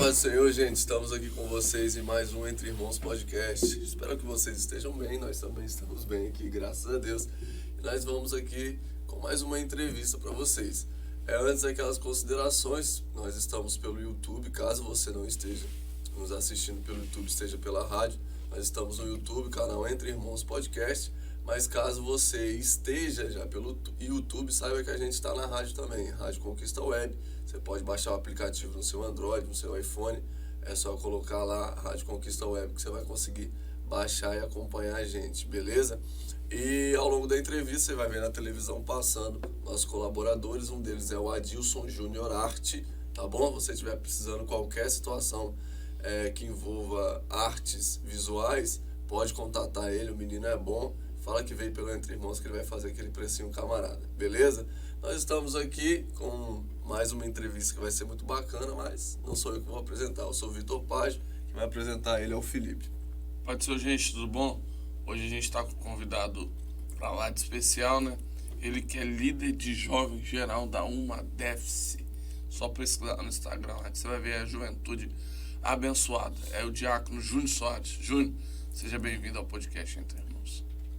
paz do Senhor, gente. Estamos aqui com vocês em mais um Entre Irmãos Podcast. Espero que vocês estejam bem, nós também estamos bem aqui, graças a Deus. E nós vamos aqui com mais uma entrevista para vocês. Antes daquelas considerações, nós estamos pelo YouTube, caso você não esteja nos assistindo pelo YouTube, esteja pela rádio, nós estamos no YouTube, canal Entre Irmãos Podcast. Mas caso você esteja já pelo YouTube, saiba que a gente está na rádio também, Rádio Conquista Web. Você pode baixar o aplicativo no seu Android, no seu iPhone. É só colocar lá Rádio Conquista Web que você vai conseguir baixar e acompanhar a gente, beleza? E ao longo da entrevista você vai ver na televisão passando nossos colaboradores. Um deles é o Adilson Júnior Arte, tá bom? Se você estiver precisando de qualquer situação que envolva artes visuais, pode contatar ele, o menino é bom. Fala que veio pelo Entre Irmãos que ele vai fazer aquele precinho camarada, beleza? Nós estamos aqui com mais uma entrevista que vai ser muito bacana, mas não sou eu que vou apresentar, eu sou o Vitor Paz, que vai apresentar ele é o Felipe. Pode ser, gente, tudo bom? Hoje a gente está com um convidado para lá de especial, né? Ele que é líder de jovem geral da UMADEFC. Só pesquisar no Instagram lá que você vai ver a juventude abençoada. É o diácono Júnior Soares. Júnior, seja bem-vindo ao podcast Entre Irmãos.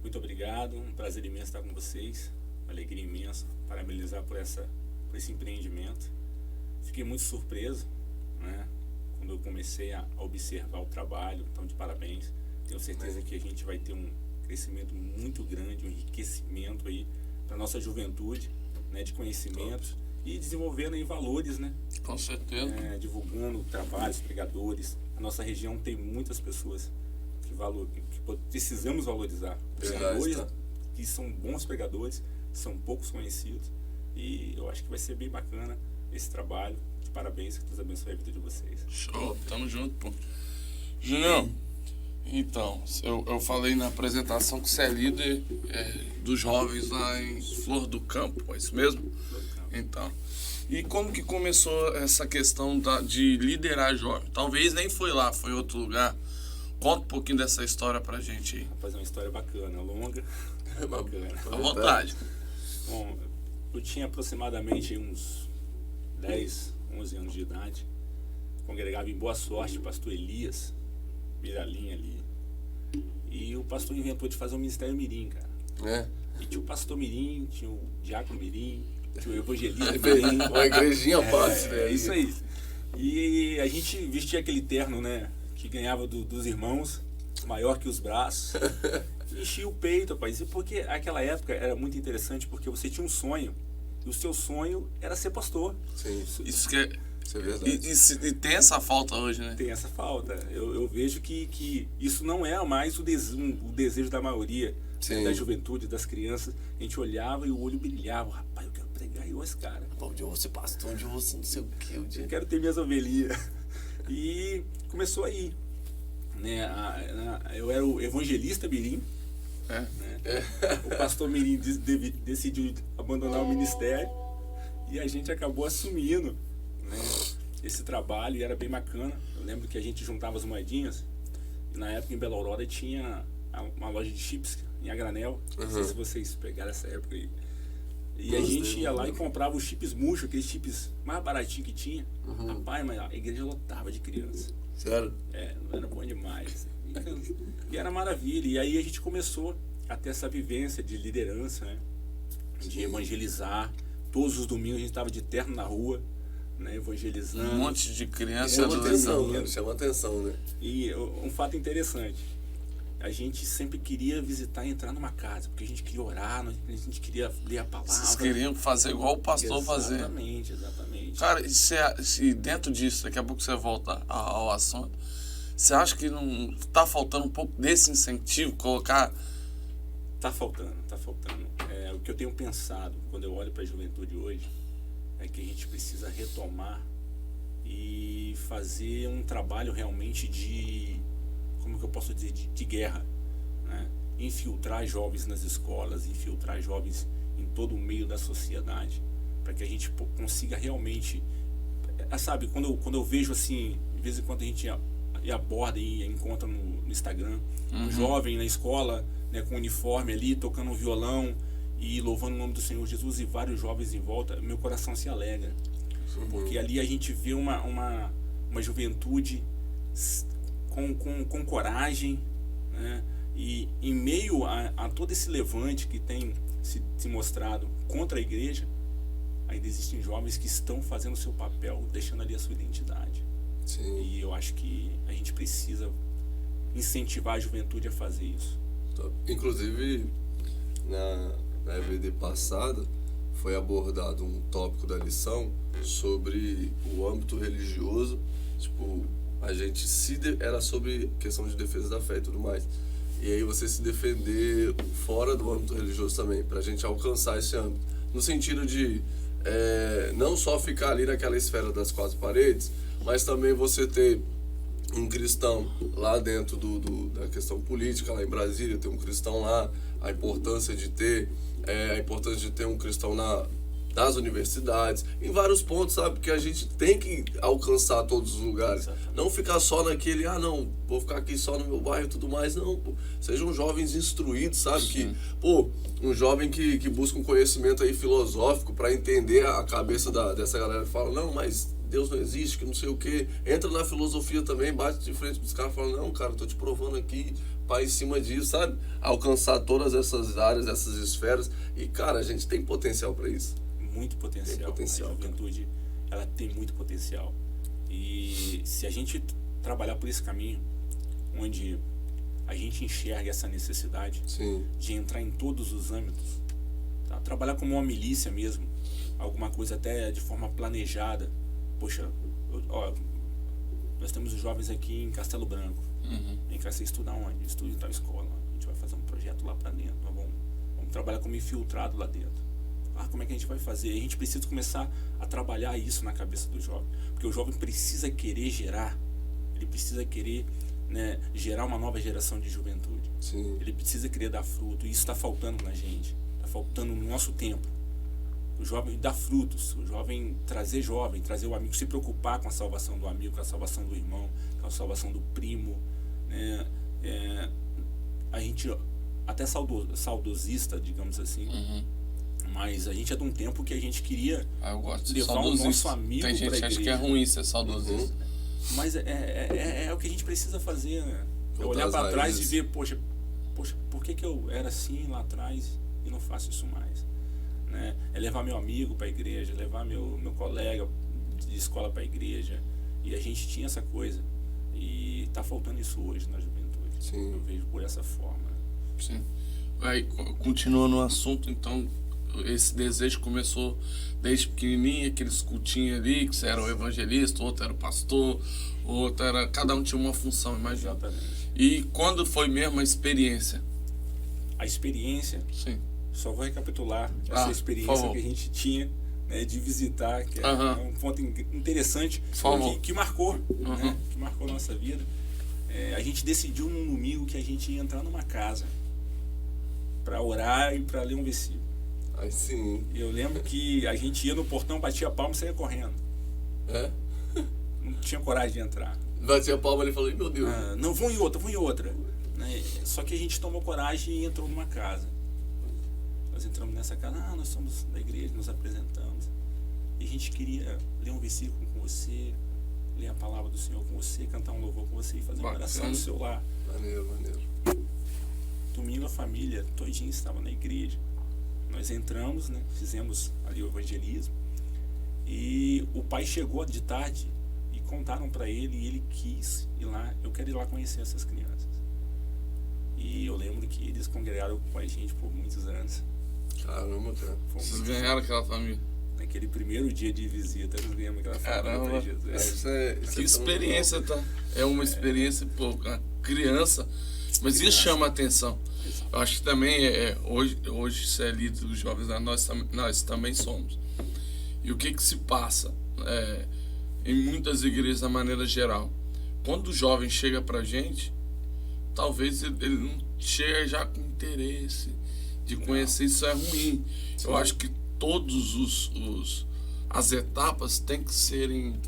Muito obrigado, um prazer imenso estar com vocês, uma alegria imensa, parabenizar por esse empreendimento. Fiquei muito surpreso, né, quando eu comecei a observar o trabalho, então de parabéns. Tenho certeza que a gente vai ter um crescimento muito grande, um enriquecimento aí para a nossa juventude, né, de conhecimentos e desenvolvendo aí valores, né? Com certeza. Divulgando trabalhos, pregadores. A nossa região tem muitas pessoas que precisamos valorizar. Pregadores que são bons pregadores, são poucos conhecidos, e eu acho que vai ser bem bacana esse trabalho. De parabéns, que Deus abençoe a vida de vocês. Show, tamo junto, pô. Júnior, então, eu falei na apresentação que você é líder dos jovens lá em Flor do Campo, é isso mesmo? Flor do Campo. Então, e como que começou essa questão de liderar jovem? Talvez nem foi lá, foi em outro lugar. Conta um pouquinho dessa história pra gente aí. Rapaz, é uma história bacana, longa, bacana. À vontade. Bom, eu tinha aproximadamente uns 10, 11 anos de idade. Congregava em Boa Sorte, pastor Elias, Miralinha ali. E o pastor inventou de fazer um ministério mirim, cara. E tinha o pastor mirim, tinha o diácono mirim, tinha o evangelista mirim. Uma igrejinha parte, né? É isso aí. E a gente vestia aquele terno, né? Que ganhava dos irmãos, maior que os braços, enchia o peito, rapaz. E porque aquela época era muito interessante, porque você tinha um sonho, e o seu sonho era ser pastor. Sim, isso que é verdade. E tem essa falta hoje, né? Tem essa falta. Eu vejo que isso não é mais o desejo da maioria, da juventude, das crianças. A gente olhava e o olho brilhava. Rapaz, eu quero pregar igual esse cara. Onde eu vou ser pastor, onde eu vou ser não sei o que. Eu quero ter minhas ovelhinhas. E começou aí, né? Eu era o evangelista mirim, né? O pastor mirim decidiu abandonar o ministério e a gente acabou assumindo, né, esse trabalho, e era bem bacana. Eu lembro que a gente juntava as moedinhas, e na época em Bela Aurora tinha uma loja de chips em a granel. Não sei se vocês pegaram essa época aí. E a gente ia lá e comprava os chips murcho, aqueles chips mais baratinhos que tinha. Rapaz, mas a igreja lotava de criança. Sério? Era bom demais. E era maravilha. E aí a gente começou a ter essa vivência de liderança, né? De evangelizar. Todos os domingos a gente estava de terno na rua, né? Evangelizando. Um monte de criança. Chama atenção, né? E um fato interessante. A gente sempre queria visitar e entrar numa casa, porque a gente queria orar, a gente queria ler a palavra. Vocês queriam fazer igual o pastor fazia. Exatamente. Cara, e dentro disso, daqui a pouco você volta ao assunto, você acha que não tá faltando um pouco desse incentivo, colocar... Tá faltando. O que eu tenho pensado, quando eu olho para a juventude hoje, é que a gente precisa retomar e fazer um trabalho realmente de... como que eu posso dizer, de guerra, né? Infiltrar jovens nas escolas, infiltrar jovens em todo o meio da sociedade, para que a gente consiga realmente, sabe, quando eu vejo assim, de vez em quando a gente aborda e encontra no Instagram, um jovem na escola, né, com uniforme ali, tocando um violão e louvando o nome do Senhor Jesus, e vários jovens em volta, meu coração se alegra, porque ali a gente vê uma uma juventude com coragem, né? E em meio a todo esse levante que tem se mostrado contra a igreja, ainda existem jovens que estão fazendo o seu papel, deixando ali a sua identidade. Sim. E eu acho que a gente precisa incentivar a juventude a fazer isso. Inclusive, na EVD passada, foi abordado um tópico da lição sobre o âmbito religioso. Tipo, a gente era sobre questão de defesa da fé e tudo mais. E aí você se defender fora do âmbito religioso também, pra gente alcançar esse âmbito. No sentido de não só ficar ali naquela esfera das 4 paredes, mas também você ter um cristão lá dentro da questão política, lá em Brasília, ter um cristão lá, a importância de ter um cristão nas universidades, em vários pontos, sabe? Porque a gente tem que alcançar todos os lugares. Exatamente. Não ficar só naquele, não, vou ficar aqui só no meu bairro e tudo mais. Não, pô. Sejam jovens instruídos, sabe? Sim. Que, um jovem que busca um conhecimento aí filosófico para entender a cabeça dessa galera que fala, não, mas Deus não existe, que não sei o quê. Entra na filosofia também, bate de frente com os caras e fala, não, cara, eu tô te provando aqui, pá, em cima disso, sabe? Alcançar todas essas áreas, essas esferas. E, cara, a gente tem potencial para isso. Muito potencial. Tem potencial, a juventude, ela tem muito potencial. E se a gente trabalhar por esse caminho, onde a gente enxerga essa necessidade Sim. de entrar em todos os âmbitos, tá? Trabalhar como uma milícia mesmo, alguma coisa até de forma planejada. Poxa, nós temos os jovens aqui em Castelo Branco. Vem cá, você estuda onde? Estuda em tal escola. A gente vai fazer um projeto lá para dentro. Vamos trabalhar como infiltrado lá dentro. Como é que a gente vai fazer? A gente precisa começar a trabalhar isso na cabeça do jovem. Porque o jovem precisa querer gerar. Ele precisa querer, né, gerar uma nova geração de juventude. Sim. Ele precisa querer dar fruto. E isso está faltando na gente. Está faltando no nosso tempo. O jovem dar frutos. O jovem, trazer o amigo, se preocupar com a salvação do amigo, com a salvação do irmão, com a salvação do primo. Né? A gente, até saudosista, digamos assim, mas a gente é de um tempo que a gente queria Eu gosto de levar o nosso amigo para a igreja. Tem gente que acha que é ruim ser saudosista. Mas é o que a gente precisa fazer, né? É olhar para trás e ver, poxa, por que eu era assim lá atrás e não faço isso mais? Né? É levar meu amigo para a igreja, levar meu colega de escola para a igreja. E a gente tinha essa coisa. E está faltando isso hoje na juventude. Sim. Eu vejo por essa forma. Sim. Aí, continuando o assunto, então, esse desejo começou desde pequenininho, aqueles cultinhos ali, que você era o evangelista, outro era o pastor, outro era... Cada um tinha uma função, imagina. Exatamente. E quando foi mesmo a experiência? A experiência, Sim. só vou recapitular essa experiência que a gente tinha, né, de visitar, que é um ponto interessante que marcou, né, que marcou a nossa vida. A gente decidiu num domingo que a gente ia entrar numa casa para orar e para ler um versículo. Aí sim. Eu lembro que a gente ia no portão, batia a palma e saía correndo. Não tinha coragem de entrar. Batia a palma e falou, meu Deus. Não, vão em outra. Né? Só que a gente tomou coragem e entrou numa casa. Nós entramos nessa casa, nós somos da igreja, nos apresentamos. E a gente queria ler um versículo com você, ler a palavra do Senhor com você, cantar um louvor com você e fazer uma oração no seu lar. Maneiro. Domingo a família todinha estava na igreja. Nós entramos, né, fizemos ali o evangelismo. E o pai chegou de tarde e contaram para ele, e ele quis ir lá. Eu quero ir lá conhecer essas crianças. E eu lembro que eles congregaram com a gente por muitos anos. Caramba, cara. Vocês ganharam aquela família? Naquele primeiro dia de visita, nós ganhamos aquela família para Jesus. Que experiência, tá? É uma experiência, a criança, mas isso chama a atenção. Eu acho que também hoje se é líder dos jovens, nós também somos. E o que se passa em muitas igrejas da maneira geral? Quando o jovem chega pra gente, talvez ele não chegue já com interesse de conhecer, isso é ruim. Sim. Eu acho que todas as etapas têm que serem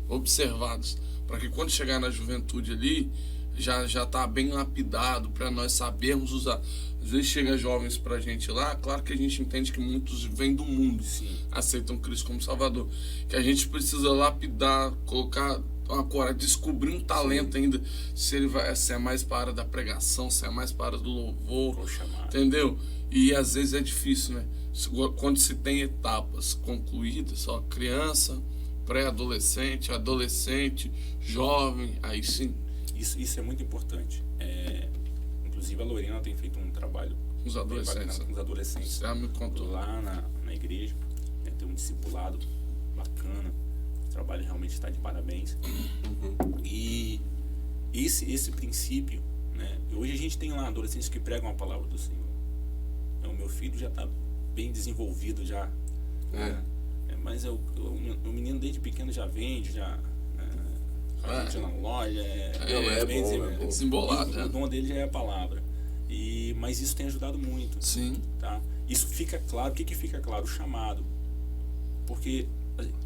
observadas, para que quando chegar na juventude ali, já está bem lapidado, para nós sabermos usar. Às vezes chega jovens pra gente lá, claro que a gente entende que muitos vêm do mundo, Sim. aceitam Cristo como Salvador. Que a gente precisa lapidar, colocar uma coragem, descobrir um talento ainda, se é mais para a área da pregação, se é mais para a área do louvor, Vou chamar. entendeu? E às vezes é difícil, né? Quando se tem etapas concluídas, ó, criança, pré-adolescente, adolescente, jovem, aí sim, Isso é muito importante. Inclusive a Lorena tem feito um trabalho os bem adolescentes. bacana com os adolescentes Você já me contou. lá na igreja, né, tem um discipulado bacana, o trabalho realmente está de parabéns. E esse princípio, né, hoje a gente tem lá adolescentes que pregam a palavra do Senhor. O meu filho já está bem desenvolvido já, né, mas o menino desde pequeno já vende, já vende na loja, bem bom. Desembolado, o né? dom dele já é a palavra. Mas isso tem ajudado muito. Sim. Tá? Isso fica claro. O que fica claro? O chamado. Porque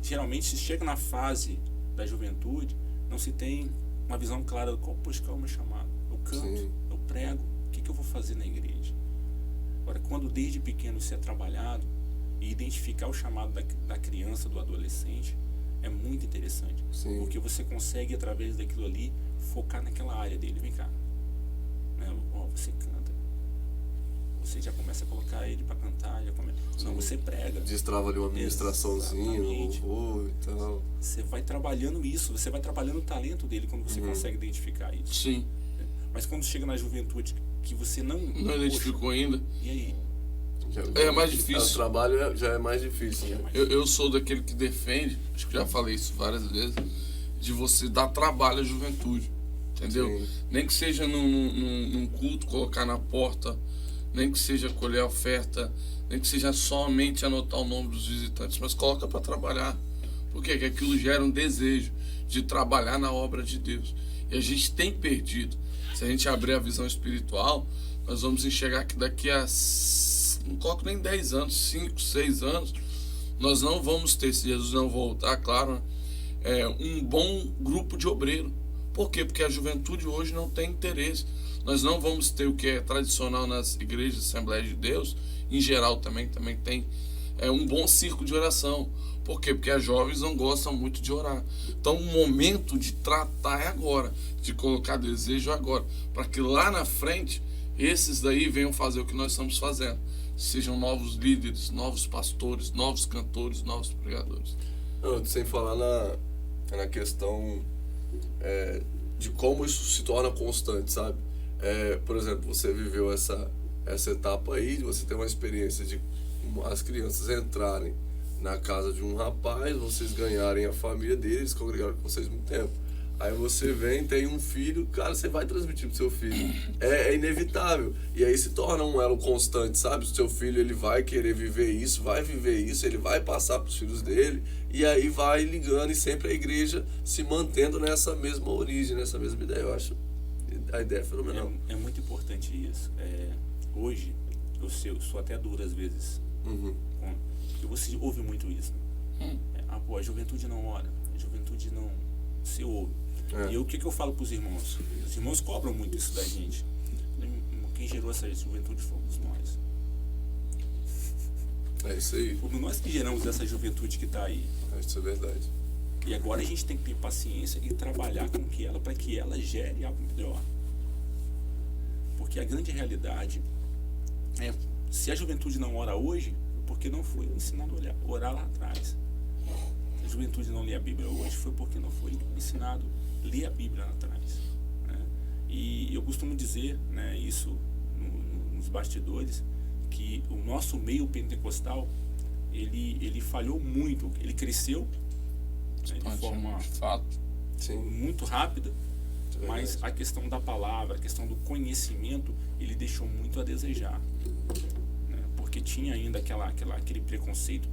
geralmente se chega na fase da juventude, não se tem uma visão clara do qual é o meu chamado. Eu canto, Sim. eu prego, o que eu vou fazer na igreja? Agora, quando desde pequeno isso é trabalhado e identificar o chamado da criança, do adolescente, é muito interessante. Sim. Porque você consegue, através daquilo ali, focar naquela área dele. Vem cá. Né? Você canta. Você já começa a colocar ele para cantar. Não, você prega. Destrava ali uma ministraçãozinha, Exatamente. louvor e tal. Você vai trabalhando isso. Você vai trabalhando o talento dele quando você consegue identificar isso. Sim. Mas quando chega na juventude que você não Identificou ainda. e aí? É mais difícil. O trabalho já é mais difícil, né? Eu sou daquele que defende, acho que já falei isso várias vezes, de você dar trabalho à juventude, entendeu? Sim. Nem que seja num culto, colocar na porta, nem que seja colher a oferta, nem que seja somente anotar o nome dos visitantes, mas coloca para trabalhar. Por quê? Porque aquilo gera um desejo de trabalhar na obra de Deus. E a gente tem perdido. Se a gente abrir a visão espiritual, nós vamos enxergar que daqui a, não coloco nem 10 anos, 5, 6 anos, nós não vamos ter, se Jesus não voltar, claro, um bom grupo de obreiro. Por quê? Porque a juventude hoje não tem interesse. Nós não vamos ter o que é tradicional nas igrejas, Assembleias de Deus, em geral também tem um bom círculo de oração. Por quê? Porque as jovens não gostam muito de orar. Então o momento de tratar é agora, de colocar desejo agora, para que lá na frente esses daí venham fazer o que nós estamos fazendo. Sejam novos líderes, novos pastores, novos cantores, novos pregadores. Não, sem falar na questão de como isso se torna constante, sabe? Por exemplo, você viveu essa etapa aí, de você ter uma experiência de as crianças entrarem na casa de um rapaz, vocês ganharem a família dele, eles congregaram com vocês muito tempo. Aí você vem, tem um filho, cara, você vai transmitir pro seu filho. É inevitável. E aí se torna um elo constante, sabe? O seu filho, ele vai querer viver isso, vai viver isso, ele vai passar pros filhos dele, e aí vai ligando, e sempre a igreja se mantendo nessa mesma origem, nessa mesma ideia. Eu acho a ideia é fenomenal. É muito importante isso. Hoje, eu sou até duro às vezes. Porque você ouve muito isso. A juventude não ora, a juventude não se ouve. E o que eu falo para os irmãos? Os irmãos cobram muito isso da gente. Quem gerou essa juventude fomos nós. É isso aí. Fomos nós que geramos essa juventude que está aí. Isso é verdade. E agora a gente tem que ter paciência e trabalhar com ela para que ela gere algo melhor. Porque a grande realidade é, se a juventude não ora hoje, porque não foi ensinado a orar lá atrás. Se a juventude não lê a Bíblia hoje, foi porque não foi ensinado a ler a Bíblia lá atrás. Né? E eu costumo dizer, né, isso nos bastidores, que o nosso meio pentecostal, ele falhou muito, ele cresceu, né, de forma muito rápida, mas a questão da palavra, a questão do conhecimento, ele deixou muito a desejar, né? Porque tinha ainda aquele preconceito,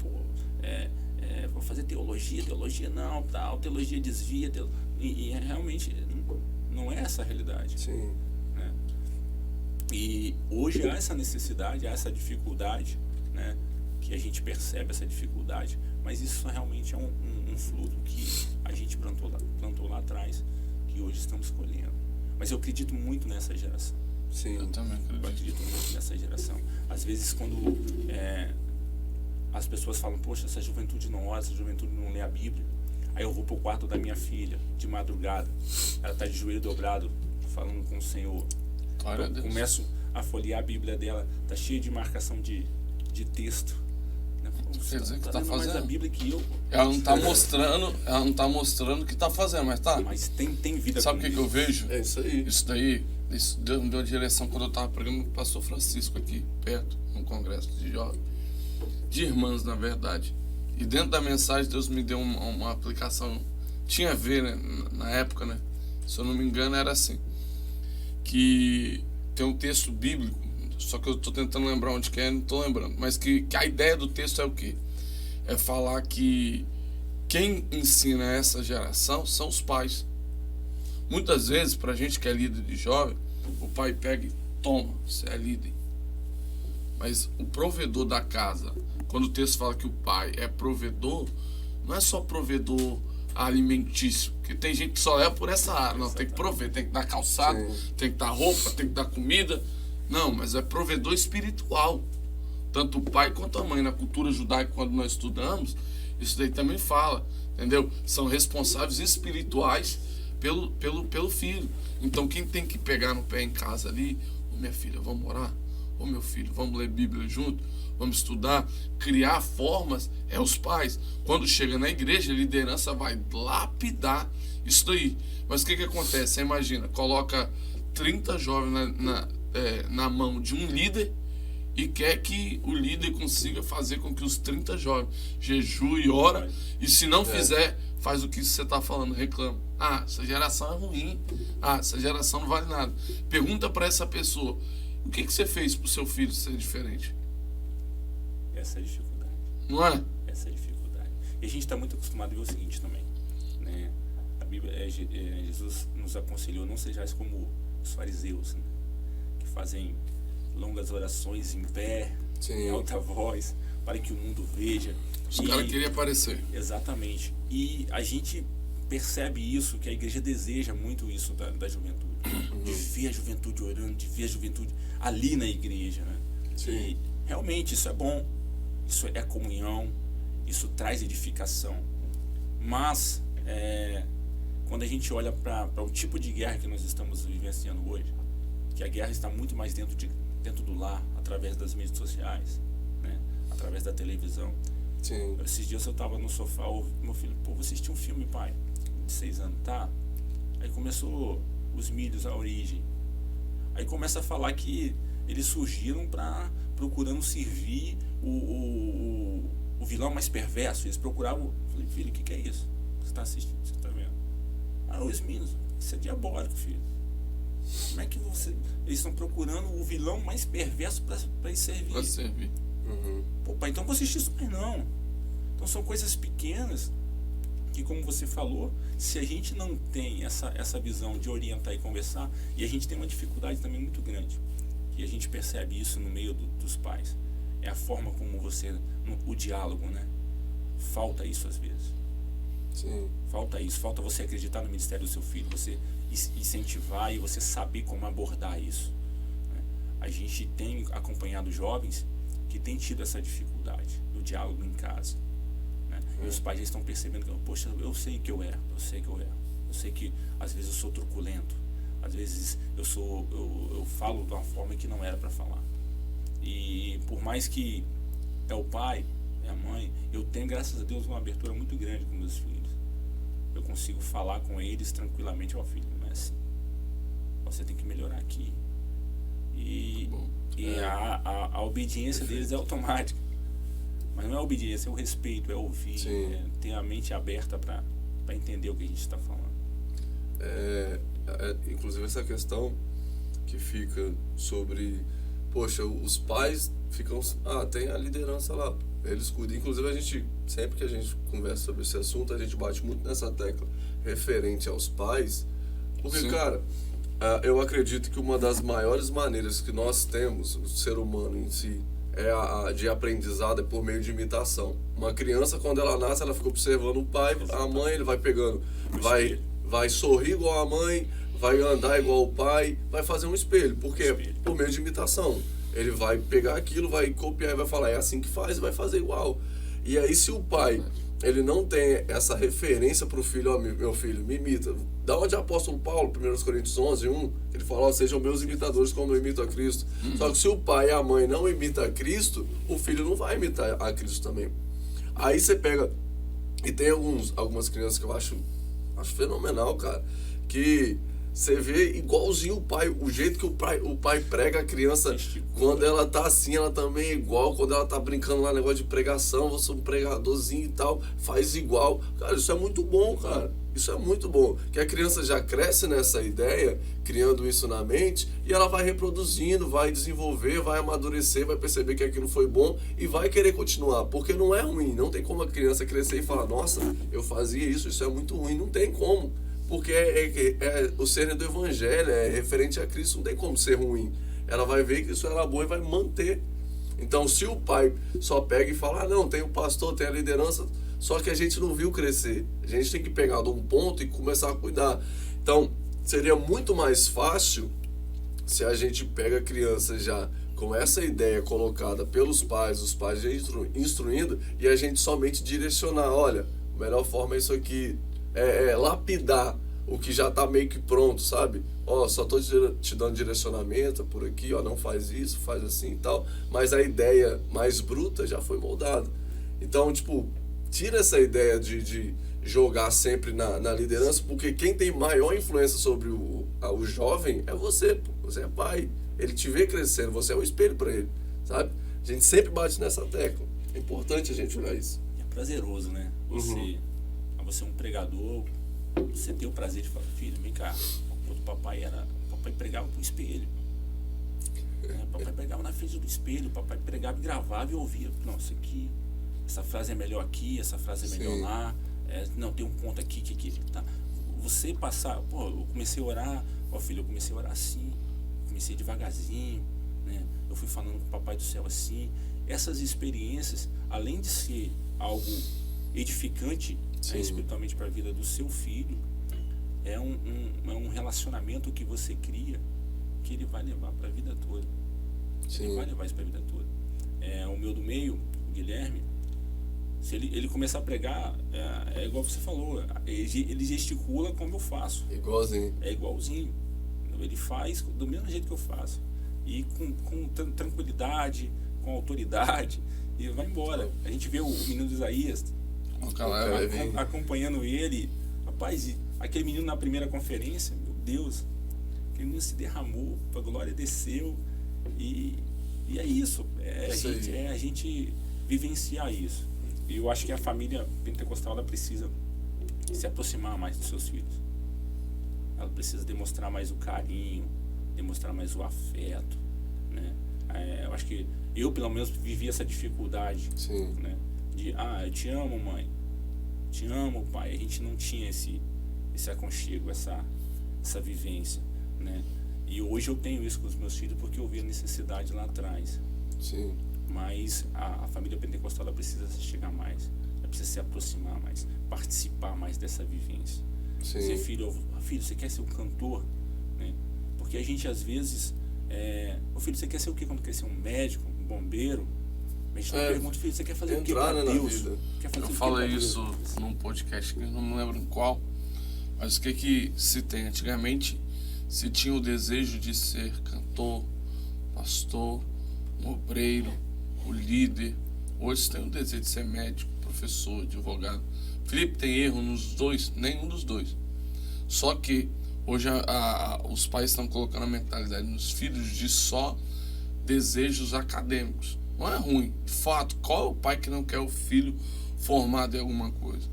vou fazer teologia não, tal, teologia desvia, e realmente não é essa a realidade. Sim. Né? E hoje há essa necessidade, há essa dificuldade, né? Que a gente percebe essa dificuldade, mas isso realmente é um fruto que a gente plantou lá atrás, que hoje estamos colhendo. Mas eu acredito muito nessa geração. Sim. Eu também Eu acredito muito nessa geração. Às vezes quando as pessoas falam, poxa, essa juventude não ora, essa juventude não lê a Bíblia. Aí eu vou pro quarto da minha filha, de madrugada. Ela tá de joelho dobrado, falando com o Senhor. Glória a Eu Deus. começo a folhear a Bíblia dela, tá cheia de marcação de texto. Né? Quer dizer que tá lendo mais a fazendo. Bíblia que eu. Ela não tá mostrando o que tá fazendo, mas tá. Mas tem vida Sabe o que comigo. eu vejo? É isso aí. Isso Deus me deu uma direção quando eu tava pregando com o pastor Francisco aqui, perto, no congresso de jovens. De irmãs, na verdade. E dentro da mensagem, Deus me deu uma aplicação. Tinha a ver, né? Na época, né? Se eu não me engano, era assim. Que tem um texto bíblico, só que eu tô tentando lembrar onde que é, não tô lembrando. Mas que a ideia do texto é o quê? É falar que quem ensina essa geração são os pais. Muitas vezes, pra gente que é líder de jovem, o pai pega e toma, você é líder. Mas o provedor da casa, quando o texto fala que o pai é provedor, não é só provedor alimentício, porque tem gente que só é por essa área. Não, tem que prover, tem que dar calçado, tem que dar roupa, tem que dar comida. Não, mas é provedor espiritual. Tanto o pai quanto a mãe. Na cultura judaica, quando nós estudamos, isso daí também fala, entendeu? São responsáveis espirituais pelo filho. Então quem tem que pegar no pé em casa ali, ô minha filha, vamos orar? Ô meu filho, vamos ler Bíblia junto? Vamos estudar? Criar formas é os pais. Quando chega na igreja, a liderança vai lapidar isso daí. Mas o que acontece? Você imagina, coloca 30 jovens na mão de um líder e quer que o líder consiga fazer com que os 30 jovens jejuem e ora, e se não fizer, faz o que você está falando, reclama. Ah, essa geração é ruim. Ah, essa geração não vale nada. Pergunta para essa pessoa, o que você fez para o seu filho ser diferente? Essa é a dificuldade. Não é? Essa é a dificuldade. E a gente está muito acostumado a ver o seguinte também, né? A Bíblia, Jesus nos aconselhou, não sejais como os fariseus, né? Que fazem longas orações em pé, em alta voz, para que o mundo veja. Os caras queriam aparecer. Exatamente. E a gente percebe isso, que a igreja deseja muito isso da juventude. De ver a juventude orando, de ver a juventude ali na igreja, né? E realmente isso é bom, isso é comunhão, isso traz edificação. Mas quando a gente olha para o tipo de guerra que nós estamos vivenciando hoje, que a guerra está muito mais dentro do lar, através das mídias sociais, né? Através da televisão. Sim. Esses dias eu estava no sofá, meu filho, pô, vou assistir um filme, pai, de 6 anos, tá? Aí começou os milhos, a origem. Aí começa a falar que eles surgiram procurando servir o vilão mais perverso. Eles procuravam. Eu falei, filho, o que é isso? Você está assistindo? Você está vendo? Ah, os milhos, isso é diabólico, filho. Como é que eles estão procurando o vilão mais perverso para eles servir? Para servir. Pô, pai, então eu vou assistir isso. Mas não. Então são coisas pequenas que, como você falou, se a gente não tem essa visão de orientar e conversar, e a gente tem uma dificuldade também muito grande, e a gente percebe isso no meio dos pais, é a forma como o diálogo, né? Falta isso às vezes. Sim. Falta isso, falta você acreditar no ministério do seu filho, você incentivar e você saber como abordar isso, né? A gente tem acompanhado jovens que têm tido essa dificuldade do diálogo em casa, né? E os pais já estão percebendo que, poxa, eu sei que eu erro, eu sei que às vezes eu sou truculento, às vezes eu falo de uma forma que não era para falar. E por mais que é o pai, é a mãe, eu tenho, graças a Deus, uma abertura muito grande com meus filhos. Eu consigo falar com eles tranquilamente, filho, não é assim. Você tem que melhorar aqui. E a obediência deles é automática. Mas não é obediência, é o respeito, é ouvir, ter a mente aberta para entender o que a gente está falando. Inclusive essa questão que fica sobre, poxa, os pais ficam, tem a liderança lá, eles cuidam. Inclusive a gente, sempre que a gente conversa sobre esse assunto, a gente bate muito nessa tecla referente aos pais, porque, cara, eu acredito que uma das maiores maneiras que nós temos, o ser humano em si, de aprendizado é por meio de imitação. Uma criança, quando ela nasce, ela fica observando o pai, a mãe, ele vai pegando, vai sorrir igual a mãe, vai andar igual o pai, vai fazer um espelho. Por quê? Por meio de imitação. ele vai pegar aquilo, vai copiar e vai falar, é assim que faz e vai fazer igual. E aí se o pai, ele não tem essa referência pro filho, ó, meu filho, me imita. Da onde o apóstolo Paulo, 1 Coríntios 11, 1, ele fala, ó, sejam meus imitadores como eu imito a Cristo. Só que se o pai e a mãe não imitam a Cristo, o filho não vai imitar a Cristo também. Aí você pega, e tem algumas crianças que eu acho fenomenal, cara, que você vê igualzinho o pai, o jeito que o pai prega a criança, quando ela tá assim, ela também é igual, quando ela tá brincando lá, negócio de pregação, você é um pregadorzinho e tal, faz igual. Cara, isso é muito bom, cara. Isso é muito bom, que a criança já cresce nessa ideia, criando isso na mente, e ela vai reproduzindo, vai desenvolver, vai amadurecer, vai perceber que aquilo foi bom e vai querer continuar, porque não é ruim, não tem como a criança crescer e falar, nossa, eu fazia isso é muito ruim, não tem como, porque é o cerne do evangelho, é referente a Cristo, não tem como ser ruim, ela vai ver que isso era bom e vai manter. Então se o pai só pega e fala, não, tem o pastor, tem a liderança, só que a gente não viu crescer. A gente tem que pegar de um ponto e começar a cuidar. Então, seria muito mais fácil se a gente pega a criança já com essa ideia colocada pelos pais, os pais já instruindo, e a gente somente direcionar. Olha, a melhor forma é isso aqui, lapidar o que já está meio que pronto, sabe? Ó, só estou te dando direcionamento por aqui, ó, não faz isso, faz assim e tal. Mas a ideia mais bruta já foi moldada. Então, tipo, tira essa ideia de jogar sempre na liderança, porque quem tem maior influência sobre o jovem é você, pô. Você é pai. Ele te vê crescendo, você é o espelho para ele, sabe? A gente sempre bate nessa tecla. É importante a gente olhar isso. É prazeroso, né? Você é um pregador, você tem o prazer de falar, filho, vem cá, o papai pregava pro espelho. Papai pregava na frente do espelho, papai pregava e gravava e ouvia. Nossa, aqui, essa frase é melhor aqui, essa frase é melhor lá. Não, tem um ponto aqui que tá. Você passar, pô, eu comecei a orar, ó filho, eu comecei a orar assim, comecei devagarzinho, né? Eu fui falando com o Papai do Céu assim. Essas experiências, além de ser algo edificante, né, espiritualmente para a vida do seu filho, é um relacionamento que você cria que ele vai levar para a vida toda. Sim. Ele vai levar isso para a vida toda. O meu do meio, o Guilherme, se ele começar a pregar, é igual você falou, ele gesticula como eu faço. Igualzinho. É igualzinho. Ele faz do mesmo jeito que eu faço. E com tranquilidade, com autoridade, e vai embora. A gente vê o menino de Isaías acompanhando ele. Rapaz, aquele menino na primeira conferência, meu Deus, aquele menino se derramou, a glória desceu. E é isso. A gente vivenciar isso. E eu acho que a família pentecostal ela precisa se aproximar mais dos seus filhos. Ela precisa demonstrar mais o carinho, demonstrar mais o afeto, né? Eu acho que eu, pelo menos, vivi essa dificuldade, né? De, eu te amo, mãe, te amo, pai. A gente não tinha esse aconchego, essa vivência, né? E hoje eu tenho isso com os meus filhos porque eu vi a necessidade lá atrás. Sim. Mas a família pentecostal ela precisa se chegar mais, ela precisa se aproximar mais, participar mais dessa vivência. Sim. Dizer, filho, você quer ser um cantor? Né? Porque a gente às vezes, filho, você quer ser o quê quando quer ser um médico, um bombeiro? A gente não pergunta, filho, você quer fazer o quê para Deus? Quer fazer eu o quê falei pra isso Deus? num podcast que eu não me lembro em qual, mas o que se tem antigamente, se tinha o desejo de ser cantor, pastor, um obreiro, o líder. Hoje tem o desejo de ser médico, professor, advogado. Felipe, tem erro nos dois? Nenhum dos dois. Só que hoje os pais estão colocando a mentalidade nos filhos de só desejos acadêmicos. Não é ruim. De fato, qual é o pai que não quer o filho formado em alguma coisa?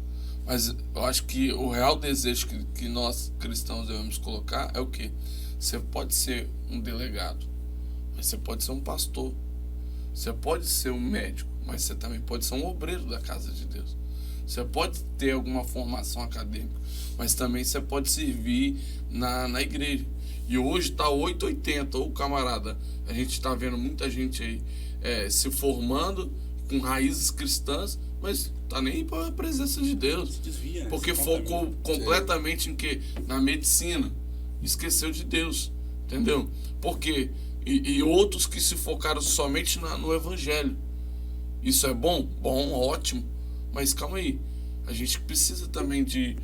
Mas eu acho que o real desejo que nós cristãos devemos colocar é o quê? Você pode ser um delegado, mas você pode ser um pastor. Você pode ser um médico, mas você também pode ser um obreiro da casa de Deus. Você pode ter alguma formação acadêmica, mas também você pode servir na igreja. E hoje está 880, ou camarada, a gente está vendo muita gente aí se formando com raízes cristãs, mas tá nem para a presença de Deus. Desvia, porque focou completamente em que? Na medicina. Esqueceu de Deus, entendeu? Porque E outros que se focaram somente no evangelho. Isso é bom? Bom, ótimo. Mas calma aí. A gente precisa também de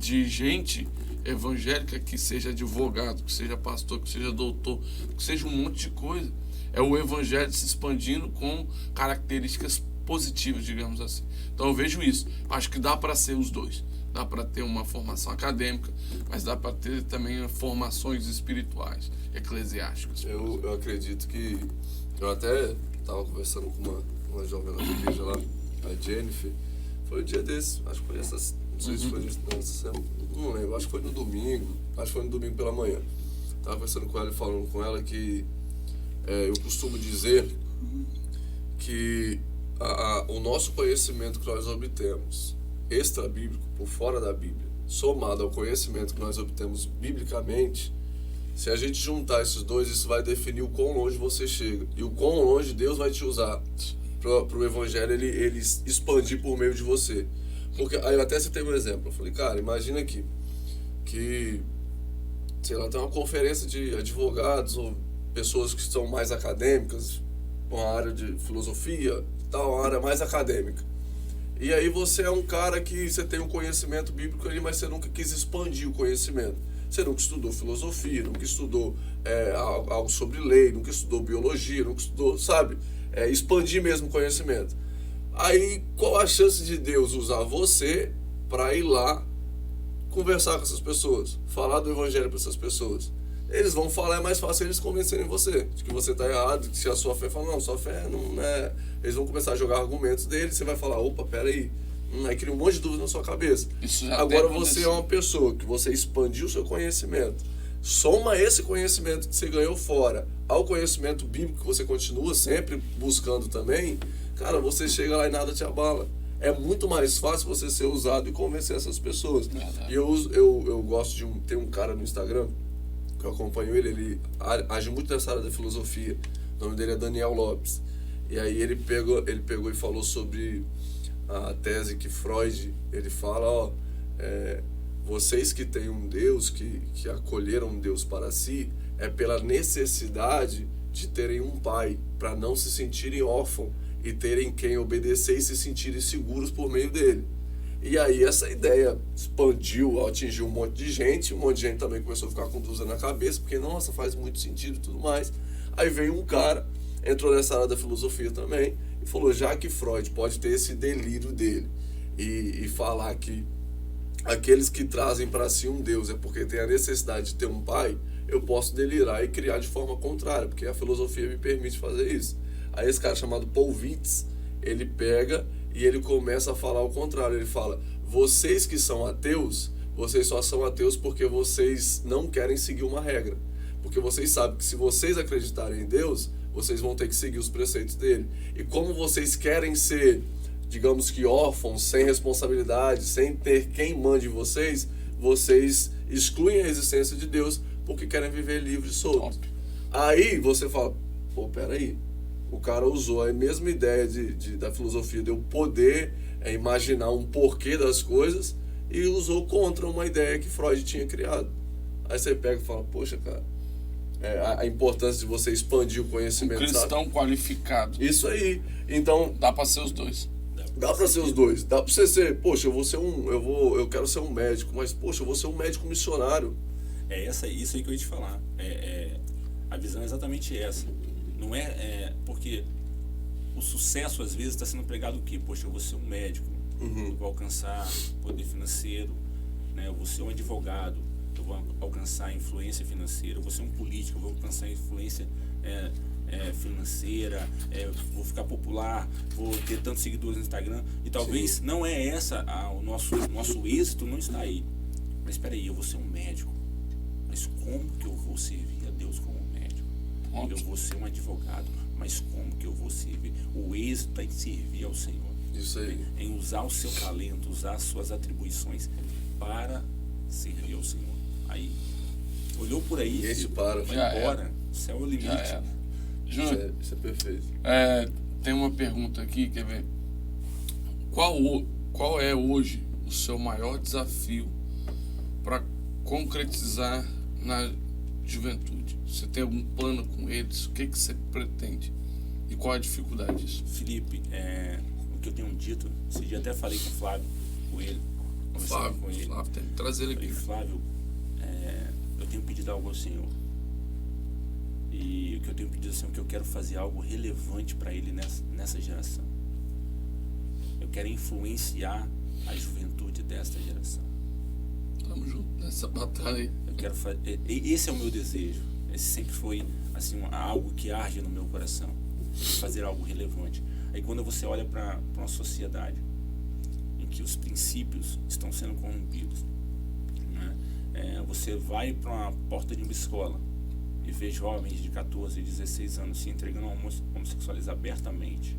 gente evangélica que seja advogado, que seja pastor, que seja doutor, que seja um monte de coisa. É o evangelho se expandindo com características positivas, digamos assim. Então eu vejo isso. Acho que dá para ser os dois. Dá para ter uma formação acadêmica, mas dá para ter também formações espirituais, eclesiásticas. Eu acredito que... Eu até estava conversando com uma jovem lá da igreja lá, a Jennifer. Foi um dia desse, acho que foi essas... Não sei se foi nessa semana, não lembro, acho que foi no domingo. Acho que foi no domingo pela manhã. Estava conversando com ela e falando com ela que eu costumo dizer que o nosso conhecimento que nós obtemos extra-bíblico, por fora da Bíblia, somado ao conhecimento que nós obtemos biblicamente, se a gente juntar esses dois, isso vai definir o quão longe você chega. E o quão longe Deus vai te usar para o Evangelho ele expandir por meio de você. Porque aí eu até citei um exemplo. Eu falei, cara, imagina aqui que, sei lá, tem uma conferência de advogados ou pessoas que são mais acadêmicas, uma área de filosofia, tal, uma área mais acadêmica. E aí você é um cara que você tem um conhecimento bíblico ali, mas você nunca quis expandir o conhecimento. Você nunca estudou filosofia, nunca estudou algo sobre lei, nunca estudou biologia, nunca estudou, sabe? Expandir mesmo o conhecimento. Aí, qual a chance de Deus usar você para ir lá conversar com essas pessoas, falar do evangelho para essas pessoas? Eles vão falar, é mais fácil eles convencerem você de que você está errado, que se a sua fé fala, não, sua fé não é... Eles vão começar a jogar argumentos deles, você vai falar, opa, peraí, aí cria um monte de dúvida na sua cabeça. Agora você é uma pessoa que você expandiu o seu conhecimento, soma esse conhecimento que você ganhou fora ao conhecimento bíblico que você continua sempre buscando também, cara, você chega lá e nada te abala. É muito mais fácil você ser usado e convencer essas pessoas. E eu gosto de ter um cara no Instagram, que eu acompanho ele age muito nessa área da filosofia. O nome dele é Daniel Lopes. E aí ele pegou e falou sobre a tese que Freud, ele fala, vocês que têm um Deus, que acolheram um Deus para si, é pela necessidade de terem um pai, para não se sentirem órfãos e terem quem obedecer e se sentirem seguros por meio dele. E aí essa ideia expandiu, atingiu um monte de gente também começou a ficar com dúvida na cabeça, porque, nossa, faz muito sentido e tudo mais. Aí veio um cara, entrou nessa área da filosofia também, e falou, já que Freud pode ter esse delírio dele, e falar que aqueles que trazem para si um Deus é porque tem a necessidade de ter um pai, eu posso delirar e criar de forma contrária, porque a filosofia me permite fazer isso. Aí esse cara chamado Paul Vitz, ele pega e ele começa a falar o contrário. Ele fala, vocês que são ateus, vocês só são ateus porque vocês não querem seguir uma regra. Porque vocês sabem que se vocês acreditarem em Deus, vocês vão ter que seguir os preceitos dele. E como vocês querem ser, digamos que órfãos, sem responsabilidade, sem ter quem mande vocês, vocês excluem a existência de Deus porque querem viver livres e soltos. Aí você fala, pô, peraí. O cara usou a mesma ideia da filosofia de eu poder imaginar um porquê das coisas e usou contra uma ideia que Freud tinha criado. Aí você pega e fala, poxa, cara, a importância de você expandir o conhecimento. Um cristão, sabe? Qualificado. Isso aí. Então, dá para ser os dois. Dá para ser os dois. Dá para você ser, poxa, eu quero ser um médico, mas poxa, eu vou ser um médico missionário. Isso aí que eu ia te falar. A visão é exatamente essa. Não porque o sucesso às vezes está sendo pregado o quê? Poxa, eu vou ser um médico, eu vou alcançar poder financeiro, né? Eu vou ser um advogado, eu vou alcançar influência financeira, eu vou ser um político, eu vou alcançar influência financeira, vou ficar popular, vou ter tantos seguidores no Instagram. E talvez Sim. não é essa o nosso êxito não está aí. Mas espera aí, eu vou ser um médico, mas como que eu vou servir a Deus como médico? Eu vou ser um advogado, mas como que eu vou servir? O êxito está em servir ao Senhor. Isso aí. Em usar o seu talento, usar as suas atribuições para servir ao Senhor. Aí, olhou por aí, vai embora. Céu é o limite. Júnior, isso é perfeito. Tem uma pergunta aqui, quer ver? Qual é hoje o seu maior desafio para concretizar na juventude? Você tem algum plano com eles? O que você pretende? E qual a dificuldade disso? Felipe, o que eu tenho dito, esse dia até falei com o Flávio, com ele. Flávio, tem que trazer ele aqui. Flávio, eu tenho pedido algo ao Senhor. E o que eu tenho pedido ao Senhor é que eu quero fazer algo relevante para ele nessa geração. Eu quero influenciar a juventude desta geração. Tamo junto nessa batalha aí. Eu quero fazer. Esse é o meu desejo. Esse sempre foi assim algo que arde no meu coração. Fazer algo relevante. Aí quando você olha para uma sociedade em que os princípios estão sendo corrompidos, né? Você vai para uma porta de uma escola e vê jovens de 14, 16 anos se entregando ao homossexualismo abertamente,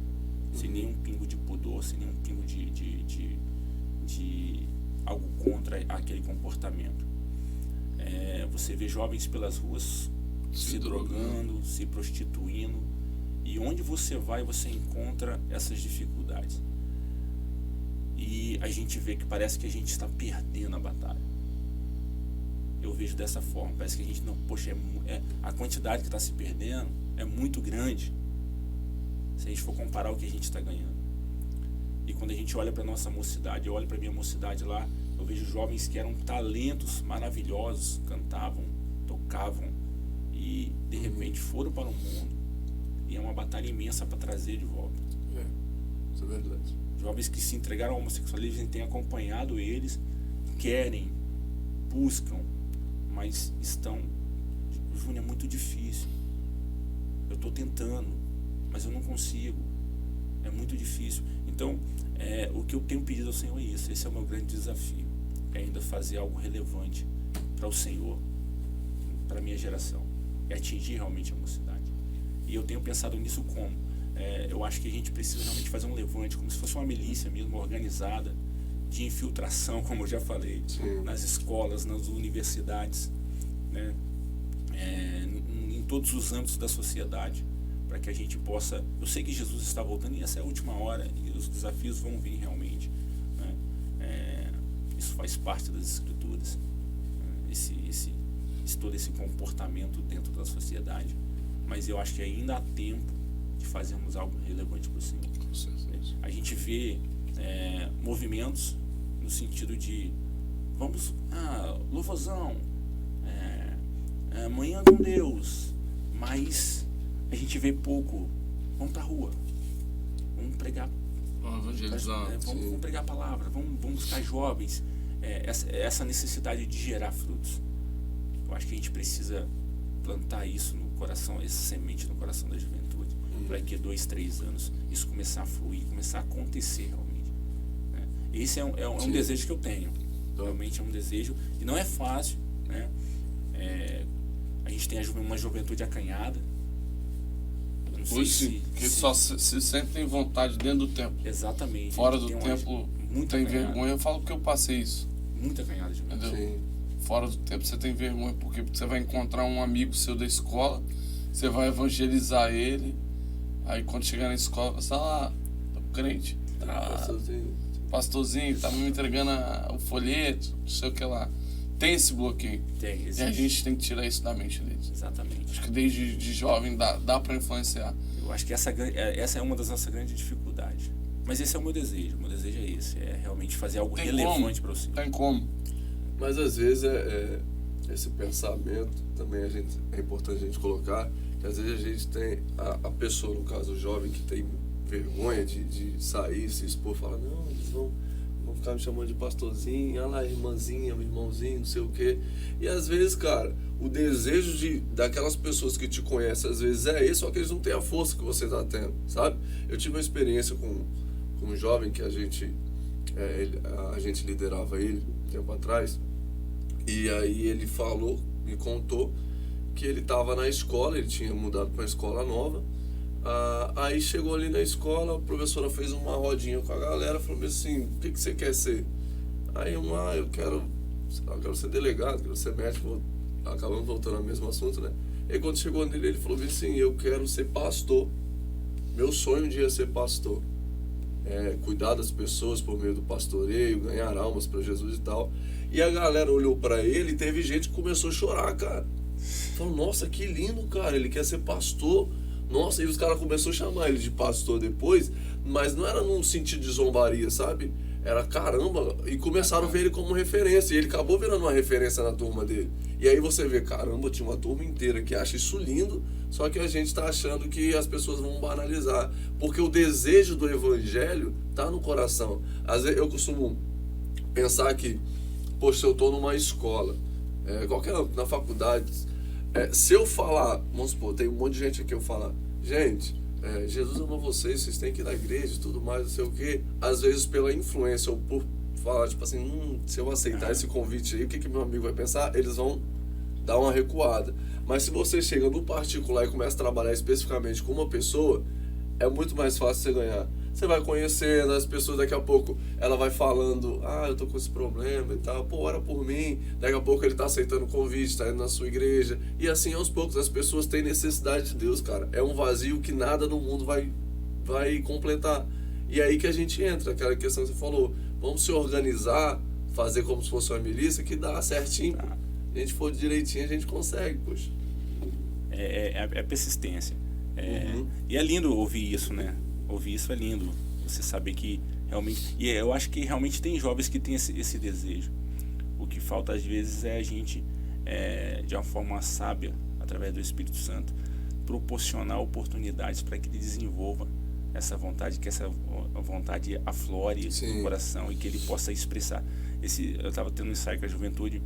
sem nenhum pingo de pudor, sem nenhum pingo de algo contra aquele comportamento. Você vê jovens pelas ruas se drogando, se prostituindo, e onde você vai você encontra essas dificuldades. E a gente vê que parece que a gente está perdendo a batalha. Eu vejo dessa forma, parece que a gente não, a quantidade que está se perdendo é muito grande se a gente for comparar o que a gente está ganhando. E quando a gente olha para a nossa mocidade, eu olho para a minha mocidade lá, eu vejo jovens que eram talentos maravilhosos, cantavam, tocavam e de repente foram para o mundo, e é uma batalha imensa para trazer de volta. Isso é verdade. Jovens que se entregaram ao homossexualismo, a gente tem acompanhado eles, querem, buscam, mas estão... Júnior, é muito difícil. Eu estou tentando, mas eu não consigo. É muito difícil. Então, o que eu tenho pedido ao Senhor é isso. Esse é o meu grande desafio. É ainda fazer algo relevante para o Senhor, para a minha geração. É atingir realmente a mocidade. E eu tenho pensado nisso como? Eu acho que a gente precisa realmente fazer um levante, como se fosse uma milícia mesmo, organizada, de infiltração, como eu já falei, nas escolas, nas universidades, né? Em todos os âmbitos da sociedade, para que a gente possa... Eu sei que Jesus está voltando e essa é a última hora, e os desafios vão vir realmente, né? Isso faz parte das Escrituras, todo esse comportamento dentro da sociedade, mas eu acho que ainda há tempo de fazermos algo relevante para o Senhor. A gente vê movimentos no sentido de vamos, louvozão, manhã com Deus, mas a gente vê pouco. Vamos pra rua, vamos pregar, vamos pregar a palavra, vamos buscar jovens, essa necessidade de gerar frutos. Eu acho que a gente precisa plantar isso no coração, essa semente no coração da juventude, para que 2, 3 anos isso começar a fluir, começar a acontecer realmente, né? Esse é um desejo que eu tenho, realmente é um desejo, e não é fácil, né? A gente tem uma juventude acanhada. Eu não sei que só se sentem vontade dentro do templo. Exatamente. Fora do templo tem vergonha. Eu falo porque eu passei isso. Muito acanhada de entendeu? Sim. Fora do templo você tem vergonha porque você vai encontrar um amigo seu da escola, você vai evangelizar ele, aí quando chegar na escola você fala, crente, pastorzinho, tá me entregando o folheto, não sei o que lá. Tem esse bloqueio. E a gente tem que tirar isso da mente deles. Exatamente. Acho que desde jovem dá para influenciar. Eu acho que essa é uma das nossas grandes dificuldades. Mas esse é o meu desejo. O meu desejo é esse. É realmente fazer algo relevante para o Senhor. Tem como. Mas às vezes esse pensamento também é importante a gente colocar, que às vezes a gente tem a pessoa, no caso o jovem, que tem vergonha de sair, se expor, fala, não, eles vão ficar me chamando de pastorzinho, olha lá, irmãzinha, irmãozinho, não sei o quê. E às vezes, cara, o desejo daquelas pessoas que te conhecem, às vezes é esse, só que eles não têm a força que você está tendo, sabe? Eu tive uma experiência com um jovem que a gente liderava ele um tempo atrás, e aí ele me contou que ele estava na escola, ele tinha mudado para uma escola nova. Aí chegou ali na escola, a professora fez uma rodinha com a galera, falou assim, o que você quer ser? Aí eu quero ser delegado, quero ser médico, acabamos voltando ao mesmo assunto, né? E aí, quando chegou nele, ele falou assim, eu quero ser pastor, meu sonho um dia é ser pastor, cuidar das pessoas por meio do pastoreio, ganhar almas para Jesus e tal. E a galera olhou para ele e teve gente que começou a chorar, cara. Falam, nossa, que lindo, cara, ele quer ser pastor. Nossa, e os caras começaram a chamar ele de pastor depois, mas não era num sentido de zombaria, sabe? Era caramba, e começaram a ver ele como referência, e ele acabou virando uma referência na turma dele. E aí você vê, caramba, tinha uma turma inteira que acha isso lindo, só que a gente tá achando que as pessoas vão banalizar, porque o desejo do evangelho tá no coração. Às vezes eu costumo pensar que, poxa, se eu tô numa escola, na faculdade, se eu falar, vamos supor, tem um monte de gente aqui, eu falar, gente, Jesus ama vocês têm que ir na igreja e tudo mais, não sei o quê. Às vezes pela influência ou por falar, tipo assim, se eu aceitar esse convite aí, o que meu amigo vai pensar? Eles vão dar uma recuada. Mas se você chega no particular e começa a trabalhar especificamente com uma pessoa, é muito mais fácil você ganhar. Você vai conhecendo as pessoas, daqui a pouco ela vai falando, eu tô com esse problema e tal, pô, ora por mim. Daqui a pouco ele tá aceitando o convite, tá indo na sua igreja. E assim, aos poucos, as pessoas têm necessidade de Deus, cara. É um vazio que nada no mundo vai completar. E aí que a gente entra, aquela questão que você falou, vamos se organizar, fazer como se fosse uma milícia, que dá certinho. Se a gente for direitinho, a gente consegue, poxa. É persistência. E é lindo ouvir isso, né? Ouvir isso é lindo. Você saber que realmente... E eu acho que realmente tem jovens que têm esse desejo. O que falta às vezes é a gente, de uma forma sábia, através do Espírito Santo, proporcionar oportunidades para que ele desenvolva essa vontade, que essa vontade aflore no coração e que ele possa expressar. Eu estava tendo um ensaio com a juventude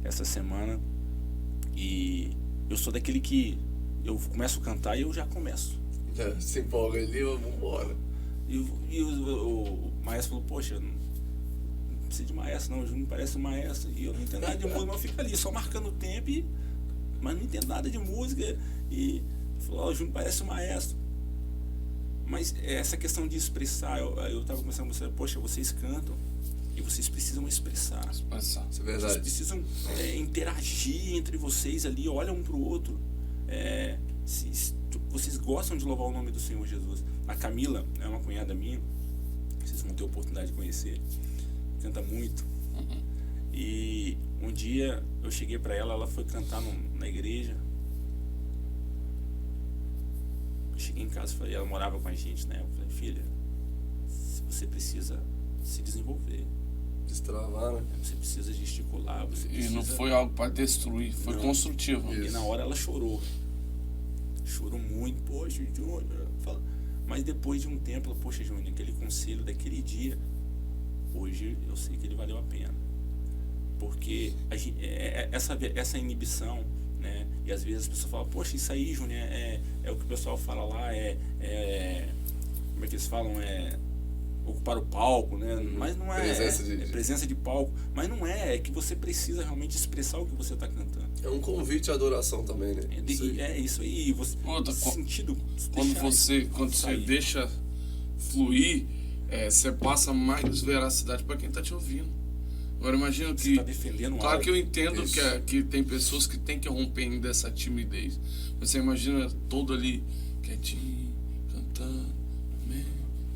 essa semana e eu sou daquele que eu começo a cantar e eu já começo. Se empolga ali, vamos embora. E o maestro falou, poxa, não precisa de maestro não, o Júnior parece um maestro. E eu não entendo nada de música, mas eu fico ali só marcando o tempo, mas não entendo nada de música. E falou, o Júnior parece um maestro. Mas essa questão de expressar, eu estava começando a mostrar, poxa, vocês cantam e vocês precisam expressar. Isso é verdade. Vocês precisam interagir entre vocês ali, olham um para o outro. Se vocês gostam de louvar o nome do Senhor Jesus. A Camila é uma cunhada minha, vocês vão ter a oportunidade de conhecer, canta muito. E um dia eu cheguei para ela foi cantar na igreja. Eu cheguei em casa, ela morava com a gente, né? Eu falei, filha, você precisa se desenvolver, destravar, né? Você precisa gesticular, E não foi algo para destruir, foi construtivo. E na hora ela chorou muito, poxa, Júnior. Mas depois de um tempo, ela, poxa, Júnior, aquele conselho daquele dia, hoje eu sei que ele valeu a pena. Porque essa inibição, né? E às vezes as pessoas falam, poxa, isso aí, Júnior, é o que o pessoal fala lá, como é que eles falam? Ocupar o palco, né? Mas não é presença de palco, mas não é que você precisa realmente expressar o que você está cantando. É um convite à adoração também, né? Isso aí. Quando você deixa fluir, você passa mais veracidade para quem está te ouvindo. Agora imagina que... Você tá defendendo claro algo. que eu entendo que tem pessoas que tem que romper dessa timidez. Você imagina todo ali quietinho, cantando.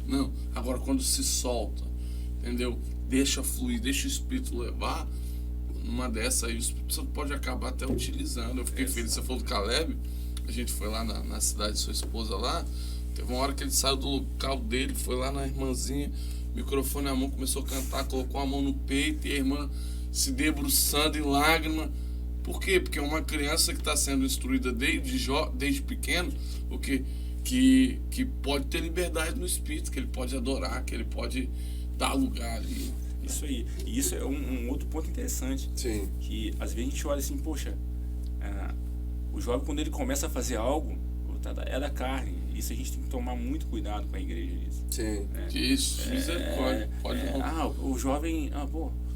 Não, agora quando se solta, entendeu? Deixa fluir, deixa o Espírito levar, numa dessa aí o Espírito Santo pode acabar até utilizando. Eu fiquei feliz, você falou do Caleb, a gente foi lá na cidade de sua esposa lá, teve uma hora que ele saiu do local dele, foi lá na irmãzinha, microfone na mão, começou a cantar, colocou a mão no peito e a irmã se debruçando em lágrima. Por quê? Porque é uma criança que está sendo instruída desde pequeno, que pode ter liberdade no Espírito, que ele pode adorar, que ele pode dar lugar ali. Isso aí. E isso é um outro ponto interessante. Sim. Que às vezes a gente olha assim, poxa, o jovem quando ele começa a fazer algo, é da carne. Isso a gente tem que tomar muito cuidado com a igreja. Sim. Isso, misericórdia. Pode não. O jovem,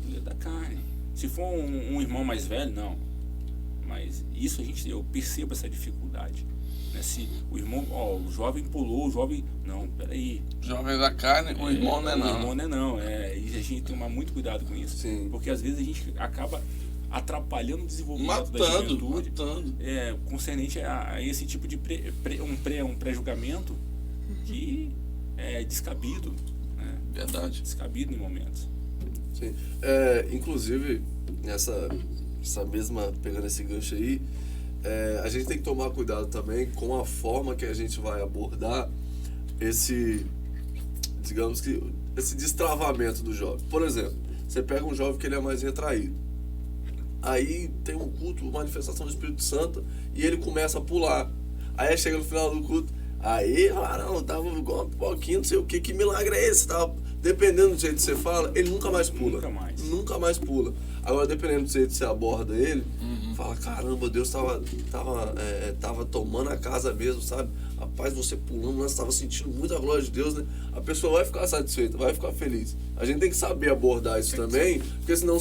ele é da carne. Se for um irmão mais velho, não. Mas isso eu percebo essa dificuldade. Se o irmão, o jovem pulou, não, peraí. O jovem é da carne, o irmão não é não. O irmão não é não, e a gente tem que tomar muito cuidado com isso. Sim. Porque às vezes a gente acaba atrapalhando o desenvolvimento da juventude. Concernente a esse tipo de um pré-julgamento que é descabido. Né? Verdade. Descabido em momentos. Sim. Inclusive, essa mesma, pegando esse gancho aí, a gente tem que tomar cuidado também com a forma que a gente vai abordar digamos que, esse destravamento do jovem. Por exemplo, você pega um jovem que ele é mais retraído. Aí tem um culto, manifestação do Espírito Santo, e ele começa a pular. Aí chega no final do culto, aí, varão, tava igual uma pipoquinha, não sei o que milagre é esse? Tava, dependendo do jeito que você fala, ele nunca mais pula. Nunca mais pula. Agora, dependendo do jeito que você aborda ele, fala, caramba, Deus tava tomando a casa mesmo, sabe? Rapaz, você pulando, nós estava sentindo muita glória de Deus, né? A pessoa vai ficar satisfeita, vai ficar feliz. A gente tem que saber abordar isso também, porque senão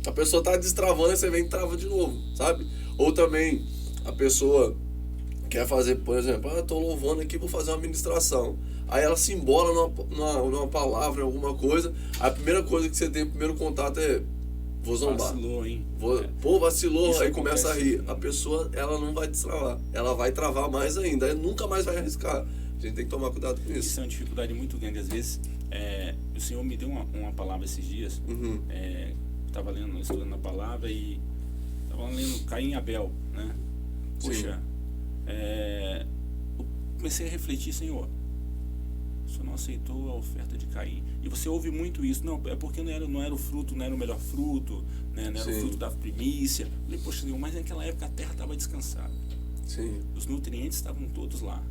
a pessoa tá destravando e você vem e trava de novo, sabe? Ou também a pessoa quer fazer, por exemplo, tô louvando aqui, vou fazer uma ministração. Aí ela se embola numa palavra, em alguma coisa. A primeira coisa que você tem, o primeiro contato é: vou zombar. Vacilou, hein? Vacilou, Isso aí começa a rir. muito. A pessoa, ela não vai destravar. Ela vai travar mais ainda. Aí nunca mais vai arriscar. A gente tem que tomar cuidado com isso. Isso é uma dificuldade muito grande. Às vezes, o Senhor me deu uma palavra esses dias. Estava estudando a palavra e estava lendo Caim e Abel, né? Poxa, eu comecei a refletir, Senhor, o Senhor não aceitou a oferta de Caim. E você ouve muito isso. Não, é porque não era o fruto, não era o melhor fruto, né? Não era o fruto da primícia. Eu falei, poxa, Senhor, mas naquela época a terra estava descansada. Sim. Os nutrientes estavam todos lá,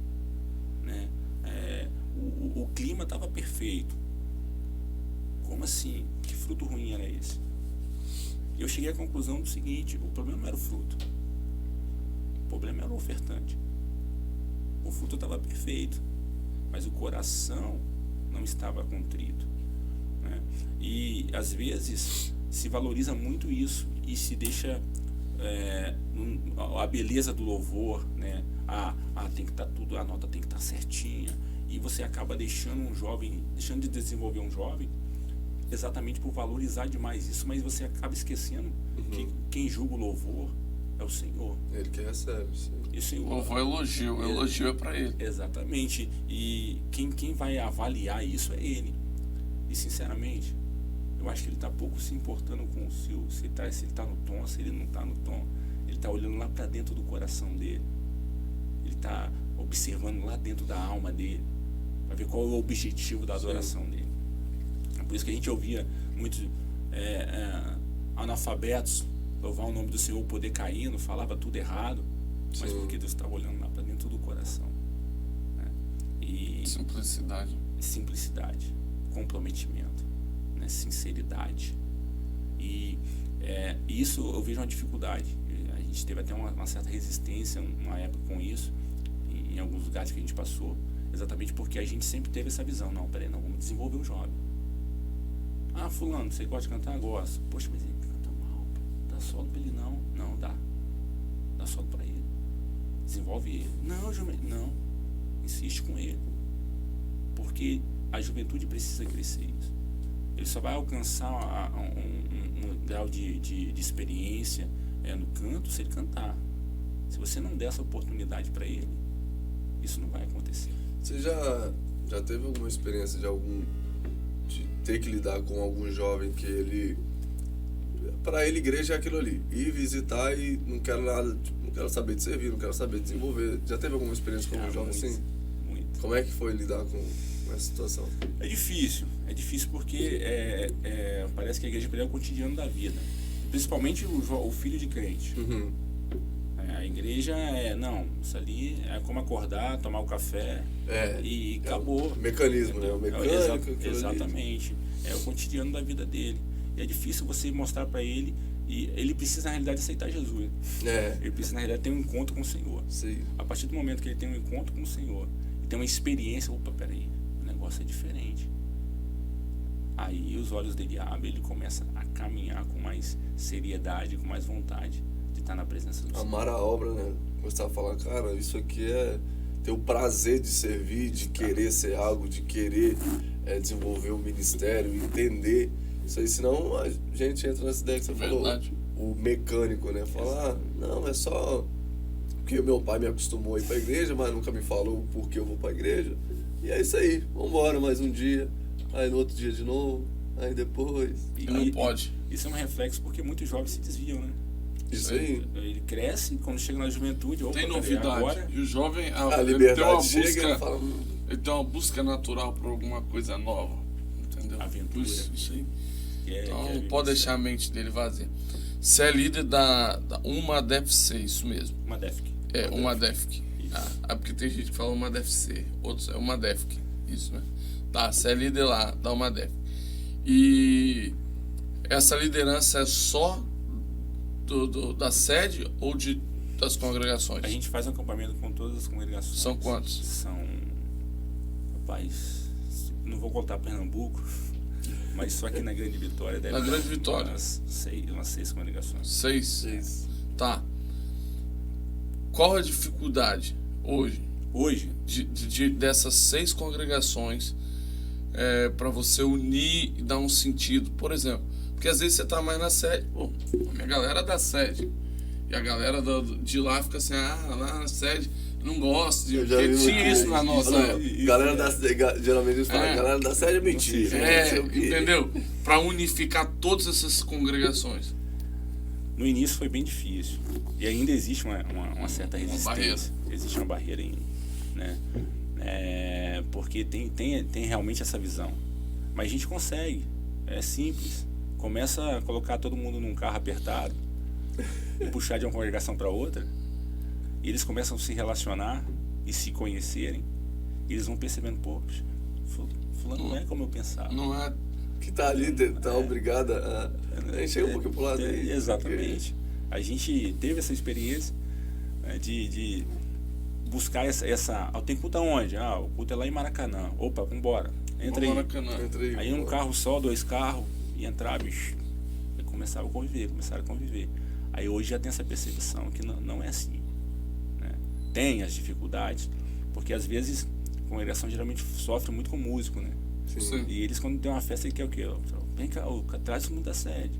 né? O clima estava perfeito. Como assim? Que fruto ruim era esse? Eu cheguei à conclusão do seguinte: o problema não era o fruto, o problema era o ofertante. O fruto estava perfeito, mas o coração não estava contrito, né? E às vezes se valoriza muito isso e se deixa a beleza do louvor, né? Tem que estar tudo, a nota tem que estar certinha, e você acaba deixando de desenvolver um jovem exatamente por valorizar demais isso, mas você acaba esquecendo que quem julga o louvor é o Senhor. Ele que recebe, sim. E o Senhor, Louvor é elogio, elogio é para ele. Exatamente. E quem vai avaliar isso é ele. E sinceramente, eu acho que ele está pouco se importando com se ele está no tom, se ele não está no tom. Ele está olhando lá para dentro do coração dele. Ele está observando lá dentro da alma dele, para ver qual é o objetivo da adoração dele. Por isso que a gente ouvia muitos analfabetos louvar o nome do Senhor, o poder caindo, falava tudo errado, mas porque Deus estava olhando lá para dentro do coração, né? E simplicidade, comprometimento, né? Sinceridade. E isso eu vejo uma dificuldade. A gente teve até uma certa resistência uma época com isso, em alguns lugares que a gente passou, exatamente porque a gente sempre teve essa visão: não, peraí, não, vamos desenvolver um jovem. Fulano, você gosta de cantar? Gosto. Poxa, mas ele canta mal. Dá solo pra ele? Não, dá. Dá solo pra ele. Desenvolve ele. Não. Insiste com ele. Porque a juventude precisa crescer isso. Ele só vai alcançar um grau de experiência no canto se ele cantar. Se você não der essa oportunidade para ele, isso não vai acontecer. Você já teve alguma experiência de ter que lidar com algum jovem que para ele igreja é aquilo ali, ir visitar e não quero nada, não quero saber de servir, não quero saber de desenvolver? Já teve alguma experiência com algum jovem assim? Muito. Como é que foi lidar com essa situação? É difícil porque parece que a igreja é o cotidiano da vida, principalmente o filho de crente. A igreja isso ali é como acordar, tomar o café e acabou. O mecanismo, né? O mecânico. Exatamente. É o cotidiano da vida dele. E é difícil você mostrar para ele, e ele precisa na realidade aceitar Jesus. Ele precisa na realidade ter um encontro com o Senhor. Sim. A partir do momento que ele tem um encontro com o Senhor e tem uma experiência, peraí, o negócio é diferente. Aí os olhos dele abrem, ele começa a caminhar com mais seriedade, com mais vontade de estar na presença do Senhor. Amar a obra, né? Começar a falar, cara, isso aqui é ter o prazer de servir, de querer ser algo, de querer desenvolver o ministério, entender isso aí. Senão a gente entra nessa ideia que você falou, o mecânico, né? Falar, não, é só porque meu pai me acostumou a ir pra igreja, mas nunca me falou o porquê eu vou pra igreja. E é isso aí, vambora mais um dia, aí no outro dia de novo, aí depois. Não pode. Isso é um reflexo porque muitos jovens se desviam, né? Isso aí. Ele cresce, quando chega na juventude, opa, Tem peraí, novidade. agora E o jovem, A ele tem uma liberdade chega e busca, ele fala... ele tem uma busca natural por alguma coisa nova. Entendeu? Aventura. Isso aí. Então que não pode deixar a mente dele vazia. Você é líder da uma DFC, isso mesmo. uma DEFC. É, uma DEFC. Isso. Porque tem gente que fala uma DFC, outros é uma DEFC. Isso, né? Tá, você é líder lá da uma DEFC. E essa liderança é só da sede ou das congregações? A gente faz um acampamento com todas as congregações. São quantos? São, rapaz, não vou contar Pernambuco, mas só aqui na Grande Vitória deve Na Grande Vitória. umas 6 congregações. 6? Isso. Tá. Qual a dificuldade hoje Hoje, dessas 6 congregações para você unir e dar um sentido? Por exemplo, porque às vezes você tá mais na sede, pô, a minha galera da sede, e a galera de lá fica assim, lá na sede não gosto, Eu já porque vi tinha muito isso na nossa Não, época. galera da geralmente eles falam, galera da sede é mentira. não sei o quê. Entendeu? Para unificar todas essas congregações. no início foi bem difícil. E ainda existe uma certa resistência. barreira. Existe uma barreira ainda, né? Porque tem realmente essa visão. Mas a gente consegue. É simples. Começa a colocar todo mundo num carro apertado e puxar de uma congregação para outra. E eles começam a se relacionar e se conhecerem. E eles vão percebendo, pô, fulano não é como eu pensava. Não é. Que tá ali, tá obrigada a gente chega um pouquinho pro lado aí. Exatamente. A gente teve essa experiência, né, de buscar essa. Tem culto aonde? O culto é lá em Maracanã. Opa, vambora. Entra aí. Maracanã. Entrei, Aí um pô. carro só, 2 carros, e entrava e começaram a conviver. Aí hoje já tem essa percepção que não é assim, né? Tem as dificuldades, porque às vezes a congregação geralmente sofre muito com músico, né? Sim. E eles, quando tem uma festa, eles querem o quê? Vem cá, traz o mundo da sede,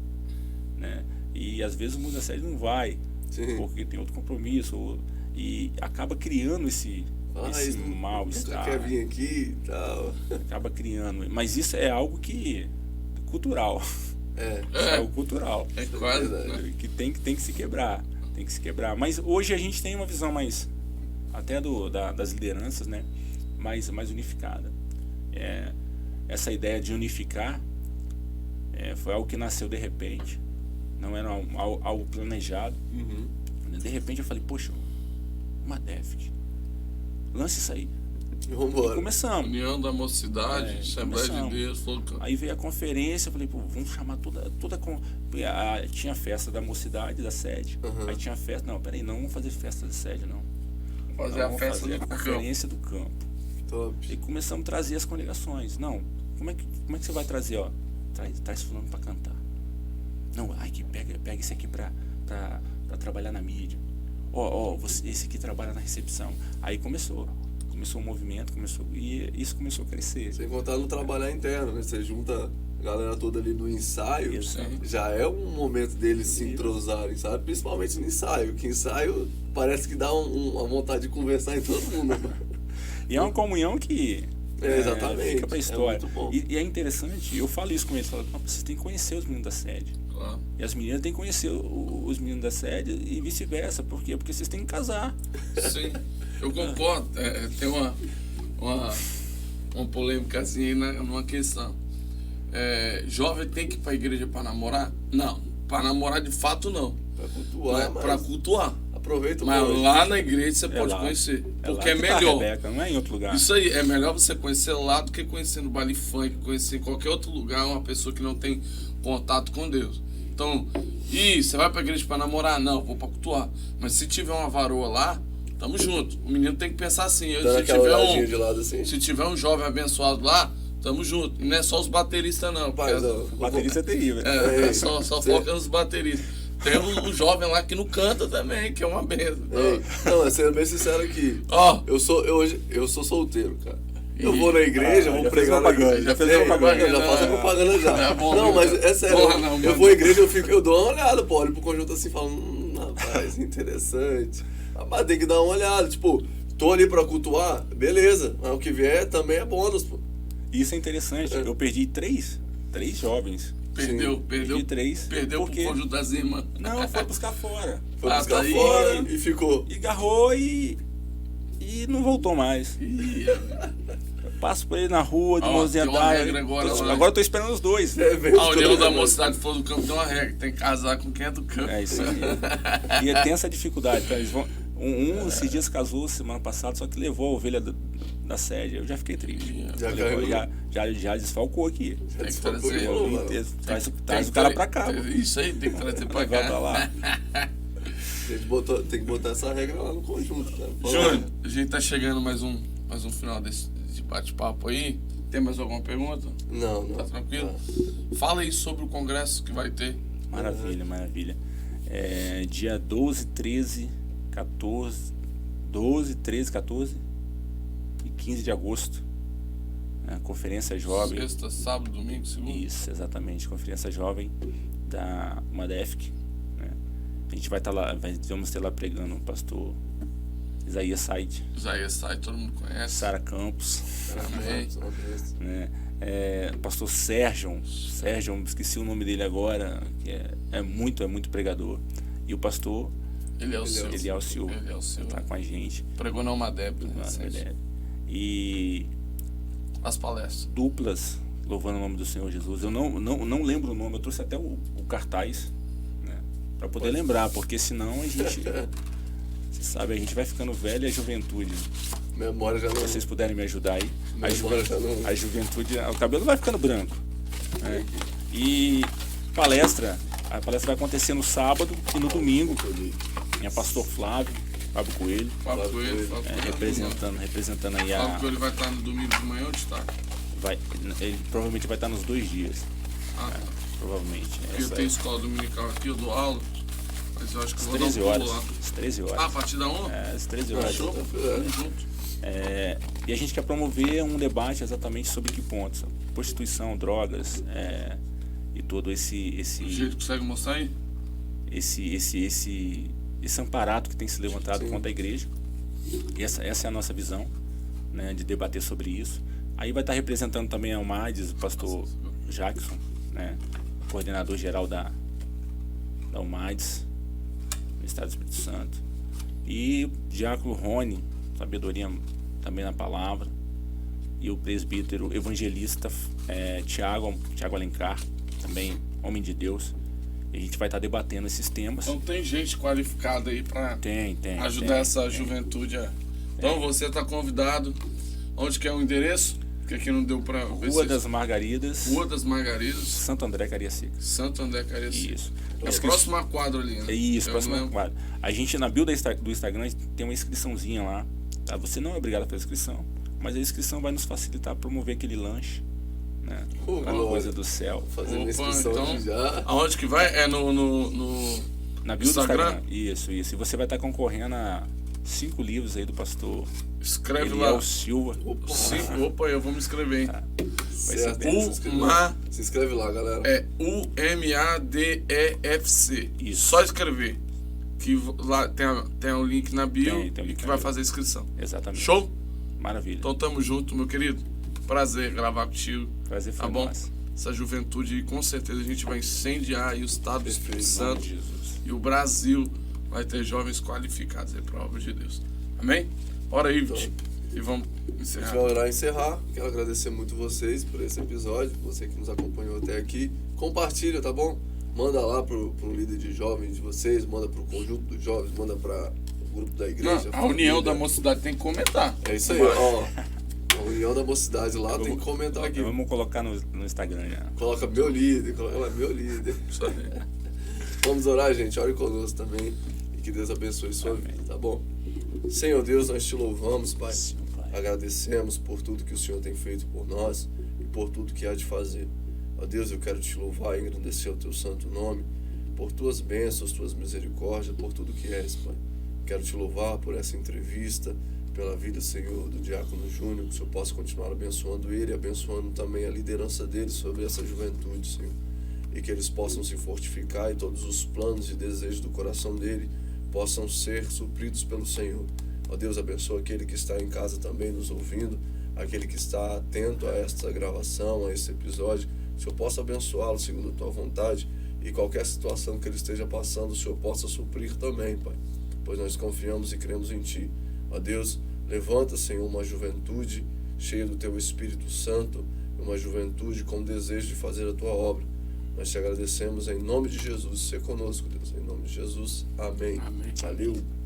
né? E às vezes o mundo da sede não vai, Sim. porque tem outro compromisso, e acaba criando esse Você mal-estar. quer vir aqui e tal. Acaba criando. Mas isso é algo que cultural. É algo cultural. É quase, verdade. né? Que tem que se quebrar. Tem que se quebrar. Mas hoje a gente tem uma visão mais, até das lideranças, né? Mais unificada. Essa ideia de unificar foi algo que nasceu de repente. Não era algo planejado. Uhum. De repente eu falei, poxa, uma DEFC. Lance isso aí. E E vambora. começamos. União da Mocidade, Assembleia de começamos. Deus, falou que Aí veio a conferência, eu falei, pô, vamos chamar toda tinha festa da mocidade, da sede. Uhum. Aí tinha festa, não, peraí, não vamos fazer festa da sede, não. fazer Não, a vamos festa fazer do a campo. conferência do campo. Top. E começamos a trazer as congregações. Não, como é que você vai trazer, ó? Traz fulano pra cantar. Não, que pega esse aqui pra trabalhar na mídia. Esse aqui trabalha na recepção. Aí começou o movimento, e isso começou a crescer. Sem contar no trabalhar interno, né? Você junta a galera toda ali no ensaio, Exato. já é um momento deles se entrosarem, sabe? Principalmente no ensaio, que ensaio parece que dá uma vontade de conversar em todo mundo. E é uma comunhão que Exatamente. fica pra história. É muito bom. E é interessante, eu falo isso com eles, falo, vocês têm que conhecer os meninos da sede. Claro. E as meninas têm que conhecer os meninos da sede e vice-versa. Por quê? Porque vocês têm que casar. Sim, eu concordo. Tem uma polêmicazinha aí numa questão. Jovem tem que ir pra igreja pra namorar? Não. Pra namorar de fato não. Pra Não cultuar, é mas pra cultuar. aproveita o Mas momento. lá na igreja você pode lá. conhecer. É Porque lá é que tá a melhor. Rebeca, não é em outro lugar. Isso aí, é melhor você conhecer lá do que conhecer no baile funk, conhecer em qualquer outro lugar uma pessoa que não tem contato com Deus. Então, você vai pra igreja pra namorar? Não, vou pra cultuar. Mas se tiver uma varoa lá, tamo junto. O menino tem que pensar assim. Dando aquela olhadinha de lado assim. Se tiver um jovem abençoado lá, tamo junto. E não é só os bateristas não. Rapaz, porque- ó, O baterista é terrível. só foca nos bateristas. Tem um jovem lá que não canta também, que é uma benção. Ei, não, sendo bem sincero aqui. Ó, Eu sou solteiro, cara. Eu vou na igreja, vou já pregar fez na propaganda, igreja. já fez propaganda. Eu já faço a propaganda já. É bom, Não, viu, mas cara? é sério. Porra, não, eu mano. vou à igreja, eu dou uma olhada, pô, olho pro conjunto assim e falo, rapaz, interessante. Mas tem que dar uma olhada, tipo, tô ali pra cultuar, beleza. Mas o que vier também é bônus, pô. Isso é interessante. Eu perdi três jovens Perdeu De 3. pro Conjunto das Irmãs. Não, foi buscar fora. Foi Ah, buscar tá aí. fora e ficou. E agarrou e não voltou mais. Ih, Eu passo por ele na rua, de Ó, mãozinha tem uma dada. regra agora lá. Agora eu tô esperando os dois. É mesmo. a União da Mocidade for do campo tem uma regra. Tem que casar com quem é do campo. É isso aí. E tem essa dificuldade. Tá? Eles vão, esses dias casou semana passada, só que levou a ovelha da sede. Eu já fiquei triste. Já Levou, carregou. já desfalcou aqui. Tem que Desfalcou trazer. de novo, mano. Traz o cara pra cá. Isso aí, tem que trazer pra Vai pra cá. lá. Tem que botar essa regra lá no conjunto, né? Júnior, a gente tá chegando mais um final de bate-papo aí. Tem mais alguma pergunta? Não. Tá tranquilo? Não. Fala aí sobre o congresso que vai ter. Maravilha, maravilha. Dia 12, 13, 14. 12, 13, 14 e 15 de agosto. Conferência Jovem. Sexta, sábado, domingo, segunda. Isso, exatamente. Conferência Jovem da UMADEFC. Né? A gente vai estar lá, vamos ter lá pregando o pastor Isaías Said, Isaías sai, todo mundo conhece. Sara Campos, Amém. né? O pastor Sérgio, esqueci o nome dele agora, que é muito pregador. E o pastor Eliel Silva. Eliel Silva tá com a gente. Pregou na UMADEB, né? E As palestras. duplas louvando o nome do Senhor Jesus. Eu não lembro o nome, eu trouxe até o cartaz, né, para poder lembrar, porque senão a gente, você sabe, a gente vai ficando velho e a juventude. Memória já não. Se vocês puderem me ajudar aí, Memória a juventude, o cabelo vai ficando branco. Né? E a palestra vai acontecer no sábado e no domingo. É pastor Flávio Coelho, Fábio Coelho. representando aí Fábio Coelho vai estar no domingo de manhã, onde está? Ele provavelmente vai estar nos 2 dias. Ah, tá. Provavelmente. Eu tenho escola dominical aqui, eu dou aula, mas eu acho que eu vou dar um 13 pulo horas. lá. Às 13 horas. Ah, a partir da 1? Às 13 horas. Show? Vamos junto. E a gente quer promover um debate exatamente sobre que pontos? Prostituição, drogas, e todo O jeito consegue mostrar aí? esse amparato que tem se levantado contra a igreja. E essa é a nossa visão, né, de debater sobre isso. Aí vai estar representando também a UMADES, o pastor Jackson, né, coordenador geral da UMADES, no estado do Espírito Santo. E o diácono Rony, sabedoria também na palavra. E o presbítero evangelista Tiago Alencar, também homem de Deus. E a gente vai estar debatendo esses temas. Então tem gente qualificada aí para ajudar essa juventude. Então você está convidado. Onde que é o endereço? Porque aqui não deu para ver. Rua das Margaridas. Rua das Margaridas. Santo André, Cariacica. Santo André, Cariacica. Isso. É a próxima quadra ali, né? Isso, Eu próxima lembro. quadra. A gente, na bio do Instagram, tem uma inscriçãozinha lá. Tá? Você não é obrigado a fazer inscrição, mas a inscrição vai nos facilitar a promover aquele lanche, né? Aquela coisa do céu. Fazendo Opa, inscrição então, já. aonde que vai? É no Na bio Instagram? do Instagram. Isso. E você vai estar concorrendo a 5 livros aí do pastor Escreve Eliel lá. Silva. Opa, eu vou me inscrever, hein? Vai ser Certo, bem. se inscreve lá, galera. É UMADEFC. Isso. Só escrever. Que lá tem um link na bio Tem um e link que na vai bio. fazer a inscrição. Exatamente. Show? Maravilha. Então tamo junto, meu querido. Prazer gravar contigo. Prazer foi Tá bom? nosso. Essa juventude, com certeza a gente vai incendiar aí o estado do Espírito Em nome Santo. de Jesus. E o Brasil vai ter jovens qualificados aí para a obra de Deus. Amém? Ora aí, Viti. E vamos A gente encerrar. vai orar e encerrar. Quero agradecer muito vocês por esse episódio, você que nos acompanhou até aqui. Compartilha, tá bom? Manda lá pro líder de jovens de vocês, manda pro conjunto dos jovens, manda para o grupo da igreja. Não, a União da família. Mocidade tem que comentar. É isso aí, ó. A União da Mocidade lá tem que comentar aqui. Vamos colocar no Instagram já. Coloca meu líder, coloca lá meu líder. Isso aí. Vamos orar, gente. Ore conosco também. E que Deus abençoe sua vida, tá bom? Senhor Deus, nós te louvamos, Pai. Sim, Pai. Agradecemos por tudo que o Senhor tem feito por nós e por tudo que há de fazer. Ó Deus, eu quero te louvar e engrandecer o teu santo nome, por tuas bênçãos, tuas misericórdias, por tudo que és, Pai. Quero te louvar por essa entrevista, pela vida, Senhor, do Diácono Júnior, que o Senhor possa continuar abençoando ele e abençoando também a liderança dele sobre essa juventude, Senhor. E que eles possam se fortificar e todos os planos e desejos do coração dele possam ser supridos pelo Senhor. Ó Deus, abençoa aquele que está em casa também nos ouvindo, aquele que está atento a esta gravação, a esse episódio, que o Senhor possa abençoá-lo segundo a tua vontade, e qualquer situação que ele esteja passando, o Senhor possa suprir também, Pai, pois nós confiamos e cremos em Ti. Ó Deus, levanta, Senhor, uma juventude cheia do Teu Espírito Santo, uma juventude com desejo de fazer a Tua obra. Nós te agradecemos em nome de Jesus. Seja conosco, Deus, em nome de Jesus. Amém. Amém. Valeu.